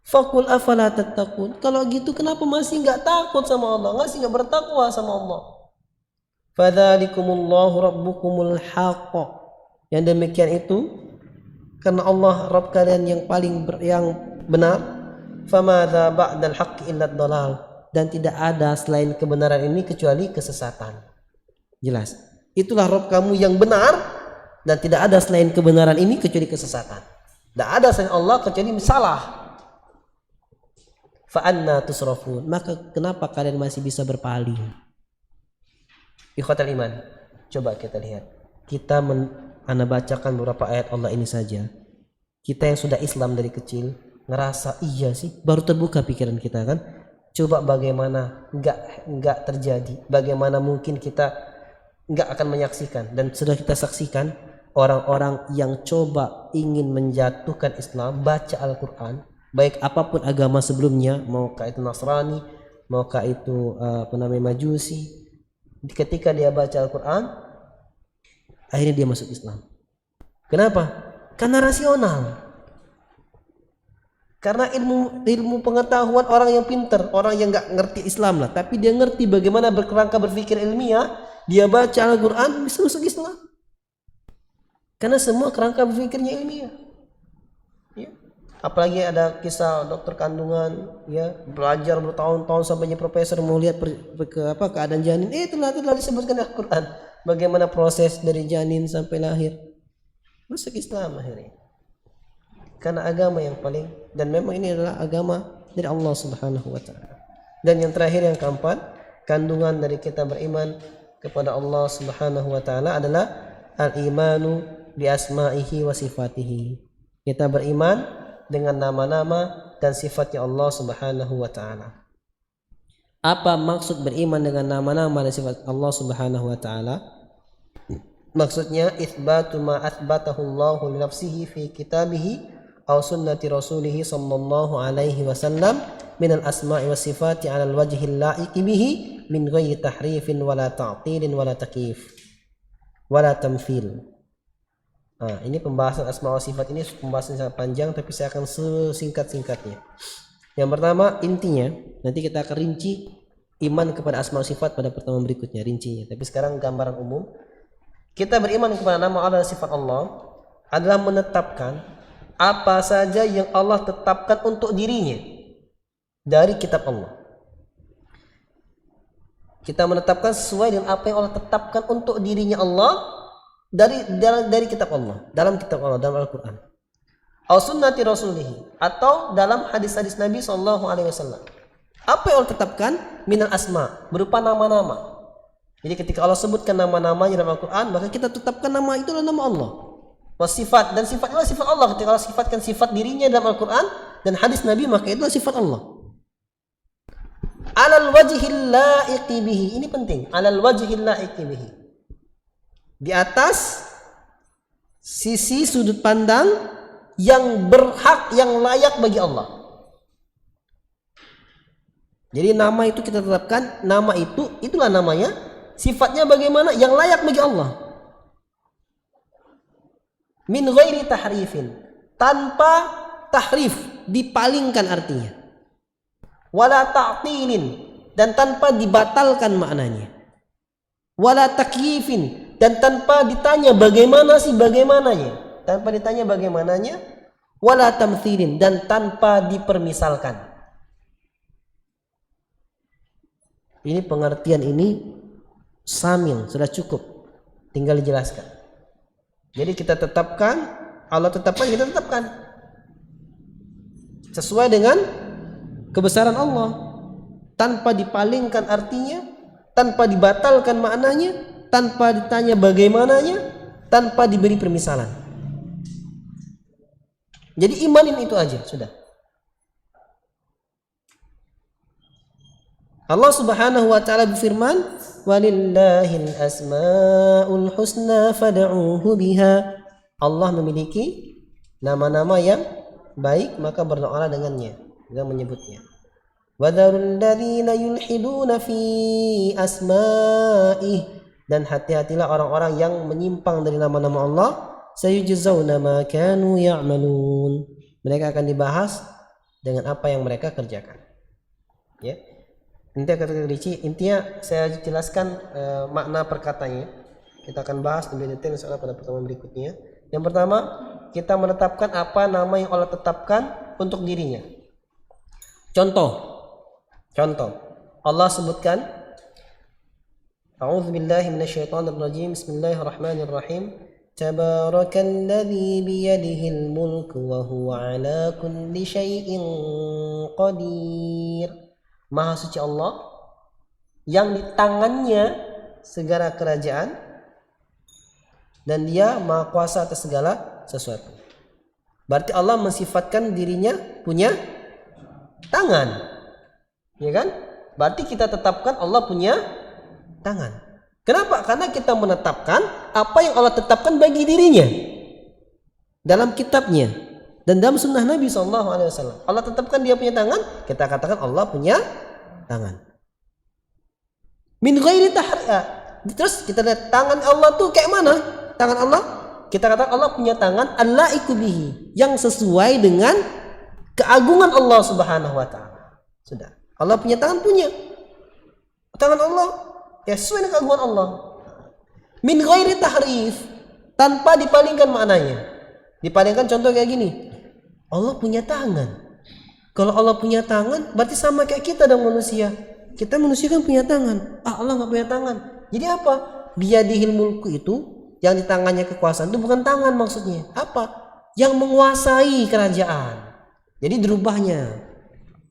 Faqul afala tattaqun, kalau gitu kenapa masih enggak takut sama Allah, masih enggak bertakwa sama Allah? Fadzalikumullahu rabbukumul haqq, yang demikian itu karena Allah Rabb kalian yang paling yang benar. Famadza ba'dal haqqi illa ad-dhalal, dan tidak ada selain kebenaran ini kecuali kesesatan. Jelas, itulah Rabb kamu yang benar, dan tidak ada selain kebenaran ini kecuali kesesatan. Tidak ada selain Allah kecuali salah. Fa anna tusrafun, maka kenapa kalian masih bisa berpaling? Ikhwatal iman, coba kita lihat. Ana bacakan beberapa ayat Allah ini saja. Kita yang sudah Islam dari kecil ngerasa iya sih, baru terbuka pikiran kita kan. Coba bagaimana enggak terjadi, bagaimana mungkin kita enggak akan menyaksikan, dan sudah kita saksikan orang-orang yang coba ingin menjatuhkan Islam, baca Al-Quran, baik apapun agama sebelumnya, maukah itu Nasrani, maukah itu Majusi, ketika dia baca Al-Quran, akhirnya dia masuk Islam. Kenapa? Karena rasional. Karena ilmu pengetahuan orang yang pintar, orang yang nggak ngerti Islam lah, tapi dia ngerti bagaimana berkerangka berpikir ilmiah, dia baca Al-Quran bisa masuk Islam. Karena semua kerangka berpikirnya ilmiah. Ya. Apalagi ada kisah dokter kandungan, ya, belajar bertahun-tahun sampai jadi profesor, mau lihat keadaan janin. Itulah disebutkan Al-Quran. Bagaimana proses dari janin sampai lahir. Masuk Islam akhirnya. Karena agama yang paling, dan memang ini adalah agama dari Allah Subhanahu wa taala. Dan yang terakhir, yang keempat, kandungan dari kita beriman kepada Allah Subhanahu wa taala adalah al-imanu bi asma'ihi wa sifatihi. Kita beriman dengan nama-nama dan sifatnya Allah Subhanahu wa taala. Apa maksud beriman dengan nama-nama dan sifat Allah Subhanahu wa taala? Maksudnya itsbatu ma atsbatahu Allah li nafsihi fi kitabihi aw sunnati rasulih sallallahu alaihi wasallam min al-asma'i was sifati 'ala al-wajhi al-la'iqi bihi min ghairi tahrifin wala ta'tilin wala takyif wala tamthil. Ini pembahasan asma wa sifat ini pembahasan sangat panjang, tapi saya akan sesingkat-singkatnya. Yang pertama, intinya nanti kita akan rinci iman kepada asma wa sifat pada pertemuan berikutnya rincinya. Tapi sekarang gambaran umum. Kita beriman kepada nama Allah dan sifat Allah adalah menetapkan apa saja yang Allah tetapkan untuk dirinya dari kitab Allah. Kita menetapkan sesuai dengan apa yang Allah tetapkan untuk dirinya Allah dari kitab Allah, dalam kitab Allah, dalam Al-Quran. Aw sunnati rasulih, atau dalam hadis-hadis Nabi sallallahu alaihi wasallam. Apa yang Allah tetapkan? Minal asma, berupa nama-nama. Jadi ketika Allah sebutkan nama-namanya dalam Al-Quran, maka kita tetapkan nama itu adalah nama Allah. Sifat dan sifatnya adalah sifat Allah. Ketika Allah sifatkan sifat dirinya dalam Al-Quran dan hadis Nabi, maka itu adalah sifat Allah. Alal wajhil la'iqi bihi. Ini penting. Alal wajhil la'iqi bihi. Di atas sisi sudut pandang yang berhak, yang layak bagi Allah. Jadi nama itu kita tetapkan, nama itu, itulah namanya. Sifatnya bagaimana? Yang layak bagi Allah. Min ghairi tahrifin. Tanpa tahrif, dipalingkan artinya. Wala ta'tilin, dan tanpa dibatalkan maknanya. Wala takyifin, dan tanpa ditanya bagaimana sih bagaimananya. Tanpa ditanya bagaimananya. Wala tamthilin, dan tanpa dipermisalkan. Ini pengertian ini samil, sudah cukup. Tinggal dijelaskan. Jadi kita tetapkan, Allah tetapkan, kita tetapkan. Sesuai dengan kebesaran Allah, tanpa dipalingkan artinya, tanpa dibatalkan maknanya, tanpa ditanya bagaimananya, tanpa diberi permisalan. Jadi imanin itu aja, sudah. Allah Subhanahu wa taala berfirman, "Walillahil asmaul husna fad'uuhu biha." Allah memiliki nama-nama yang baik, maka berdoalah dengannya, dengan menyebutnya. Wadharul ladzina yulhiduna fi asma'ih, dan hati-hatilah orang-orang yang menyimpang dari nama-nama Allah. Sayujzauna ma kanu ya'malun. Mereka akan dibahas dengan apa yang mereka kerjakan. Ya. Intinya saya jelaskan makna perkataannya. Kita akan bahas lebih detail insyaallah pada pertemuan berikutnya. Yang pertama, kita menetapkan apa nama yang Allah tetapkan untuk dirinya. Contoh. Allah sebutkan, A'udzubillahi minasyaitonirrajim. Bismillahirrahmanirrahim. Tabarakalladzi biyadihil mulku wa huwa ala kulli syai'in qadir. Maha suci Allah yang di tangannya segala kerajaan dan dia maha kuasa atas segala sesuatu. Berarti Allah mensifatkan dirinya punya tangan, ya kan? Berarti kita tetapkan Allah punya tangan. Kenapa? Karena kita menetapkan apa yang Allah tetapkan bagi dirinya dalam kitabnya dan dalam sunnah Nabi SAW. Allah tetapkan dia punya tangan, kita katakan Allah punya tangan. Min ghairi tahri'a. Terus kita lihat tangan Allah tuh kayak mana? Tangan Allah, kita katakan Allah punya tangan al-la'iqu bihi, yang sesuai dengan keagungan Allah Subhanahu wa taala. Sudah. Allah punya tangan, punya tangan Allah ya sesuai dengan keagungan Allah. Min ghairi tahrif, tanpa dipalingkan maknanya. Dipalingkan contoh kayak gini. Allah punya tangan. Kalau Allah punya tangan, berarti sama kayak kita dan manusia. Kita manusia kan punya tangan. Allah nggak punya tangan. Jadi apa? Biyadihil mulku itu, yang di tangannya kekuasaan itu bukan tangan maksudnya. Apa? Yang menguasai kerajaan. Jadi dirubahnya.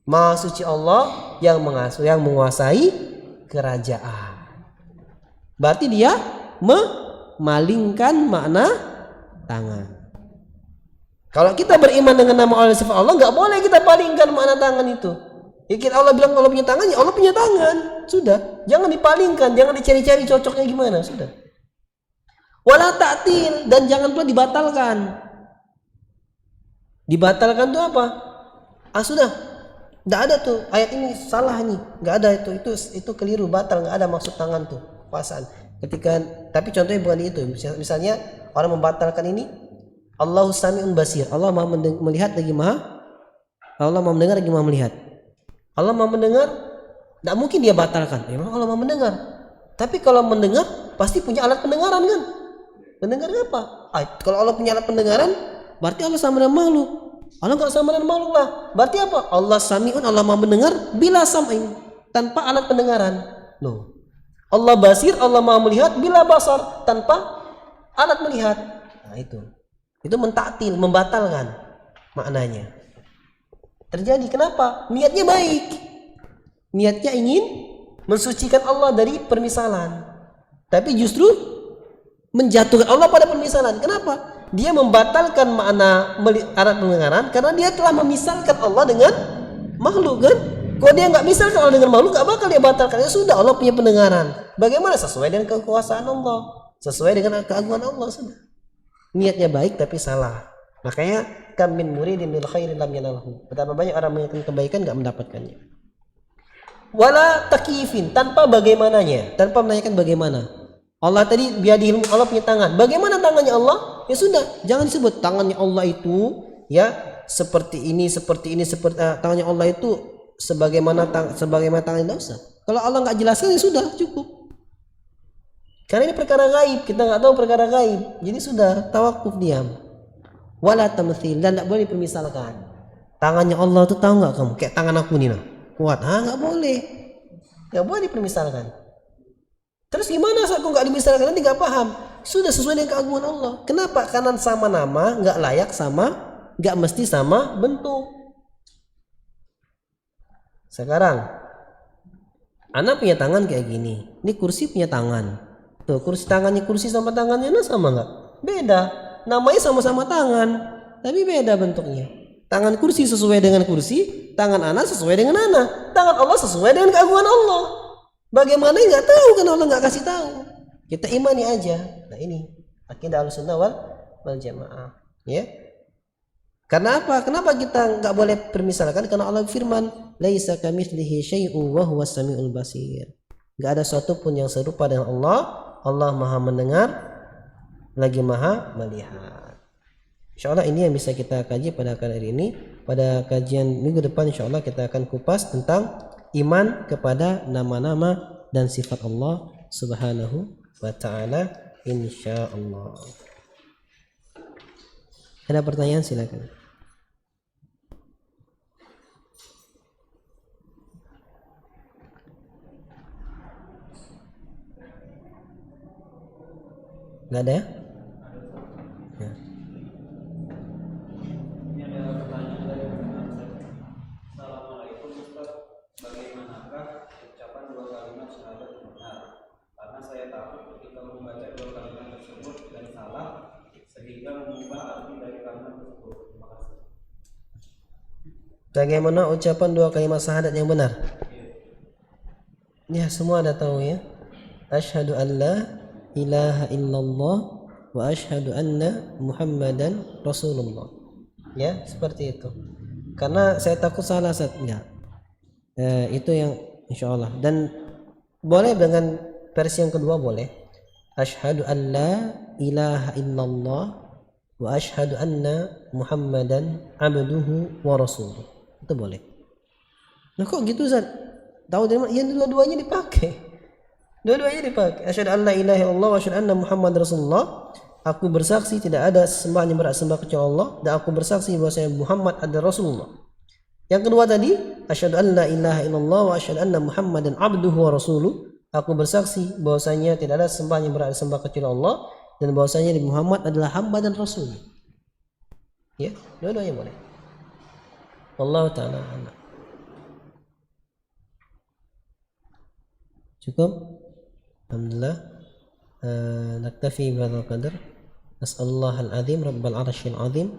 Maha suci Allah yang menguasai kerajaan. Berarti dia memalingkan makna tangan. Kalau kita beriman dengan nama Allah sifat Allah, nggak boleh kita palingkan makna tangan itu. Ya, Allah bilang Allah punya tangan, ya Allah punya tangan. Sudah, jangan dipalingkan, jangan dicari-cari cocoknya gimana. Sudah. Wala ta'til, dan jangan pula dibatalkan. Dibatalkan itu apa? Sudah, nggak ada tuh ayat ini salah nih, nggak ada itu keliru, batal, nggak ada maksud tangan tuh kekuasaan. Tapi contohnya bukan itu. Misalnya orang membatalkan ini. Allahu sami'un basir. Allah Maha melihat lagi Allah Maha mendengar lagi Maha melihat. Allah Maha mendengar, tidak mungkin dia batalkan. Ya memang Allah Maha mendengar. Tapi kalau mendengar pasti punya alat pendengaran kan? Mendengar apa? Kalau Allah punya alat pendengaran, berarti Allah sama dengan makhluk. Allah nggak sama dengan makhluk lah. Berarti apa? Allah sami'un, Allah Maha mendengar bila sam'in, tanpa alat pendengaran. Loh. Allah basir, Allah Maha melihat bila basar, tanpa alat melihat. Nah itu mentaktil, membatalkan maknanya. Terjadi kenapa? Niatnya baik. Niatnya ingin mensucikan Allah dari permisalan. tapi justru menjatuhkan Allah pada permisalan. Kenapa? Dia membatalkan makna alat pendengaran karena dia telah memisalkan Allah dengan makhluk kan? Kalau dia nggak misalkan Allah dengan makhluk, nggak bakal dia batalkan. Ya sudah, Allah punya pendengaran. Bagaimana? Sesuai dengan kekuasaan Allah, sesuai dengan keagungan Allah. Sudah. Niatnya baik tapi salah. Makanya kam min muridin lil khairin lam yanalhu. Betapa banyak orang menginginkan kebaikan nggak mendapatkannya. Wala takifin, tanpa bagaimananya, tanpa menanyakan bagaimana. Allah tadi biadihil, Allah punya tangan. Bagaimana tangannya Allah? Ya sudah, jangan disebut tangannya Allah itu ya seperti ini, seperti tangannya Allah itu sebagaimana tangan, tidak usah. Kalau Allah nggak jelaskan ya sudah cukup. Karena ini perkara gaib, kita nggak tahu perkara gaib. Jadi sudah tawakuf, diam. Wala tamtsil, dan tidak boleh dipermisalkan. Tangannya Allah itu tahu nggak kamu? Kayak tangan aku nih, kuat. Nggak boleh. Nggak boleh dipermisalkan. Terus gimana saat aku nggak dimisalkan? Nanti nggak paham. Sudah sesuai dengan keagungan Allah. Kenapa? Karena sama nama nggak layak sama, nggak mesti sama bentuk. Sekarang, anak punya tangan kayak gini. Ini kursi punya tangan. Tuh, tangannya kursi sama tangannya sama nggak? Beda. Namanya sama-sama tangan, tapi beda bentuknya. Tangan kursi sesuai dengan kursi, tangan anak sesuai dengan anak. Tangan Allah sesuai dengan keagungan Allah. Bagaimana nggak tahu kan Allah nggak kasih tahu. Kita imani aja. Nah ini akidah Ahlussunnah wal Jamaah. Ya. Karena apa? Kenapa kita nggak boleh permisalkan? Karena Allah firman, "Laisa kamitslihi syai'un wa huwas samiul basir." Nggak ada sesuatu pun yang serupa dengan Allah. Allah Maha mendengar, lagi Maha melihat. Insyaallah ini yang bisa kita kaji pada kali ini. Pada kajian minggu depan insyaallah kita akan kupas tentang iman kepada nama-nama dan sifat Allah Subhanahu wa ta'ala insyaallah. Ada pertanyaan silakan. Nggak ada ya? Ya. Assalamualaikum Ustaz, bagaimanakah ucapan dua kalimat syahadat benar? Karena saya takut ketika membaca dua kalimat tersebut dan salah sehingga mengubah arti dari kalimat tersebut. Terima kasih. Bagaimana ucapan dua kalimat syahadat yang benar? Ya, semua ada tahu ya. Asyhadu an la ilaha illallah wa asyhadu anna Muhammadan Rasulullah. Ya, seperti itu. Karena saya takut salah enggak. Itu yang insyaallah. Dan boleh dengan versi yang kedua boleh. Asyhadu an la ilaha illallah wa asyhadu anna Muhammadan abduhu wa rasuluh. Itu boleh. Nah kok gitu Ustaz? Tahu dari mana? Yang dua-duanya dipakai. Dua-duanya dipakai. Asyhadu an la ilaha illallah wa asyhadu anna Muhammad Rasulullah. Aku bersaksi tidak ada sembahan yang berhak sembah kecuali Allah, dan aku bersaksi bahwa Muhammad adalah Rasulullah. Yang kedua tadi, asyhadu an la ilaha illallah wa asyhadu anna Muhammadan abduhu wa rasuluh. Aku bersaksi bahwasanya tidak ada sembahan yang berhak sembah kecuali Allah, dan bahwasanya Muhammad adalah hamba dan rasul. Ya, dua-duanya boleh. Wallahu ta'ala a'lam. Cukup? Alhamdulillah. Naktafi bihadzal qadar. Nas'alullah al-azim rabbal arsyil azim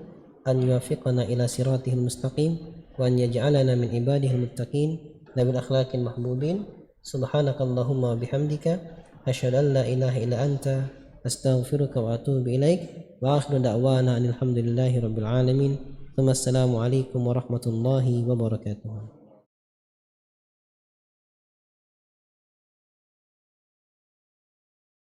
an yuwaffiqana ila siratihil mustaqim wa an yaj'alana min ibadihil muttaqin bil akhlaqil mahbubin. Subhanakallahumma bihamdika asyhadu an la ilaha illa anta astaghfiruka wa atubu ilaik. Wa akhiru da'wana alhamdulillahi rabbil alamin. Assalamualaikum warahmatullahi wabarakatuh.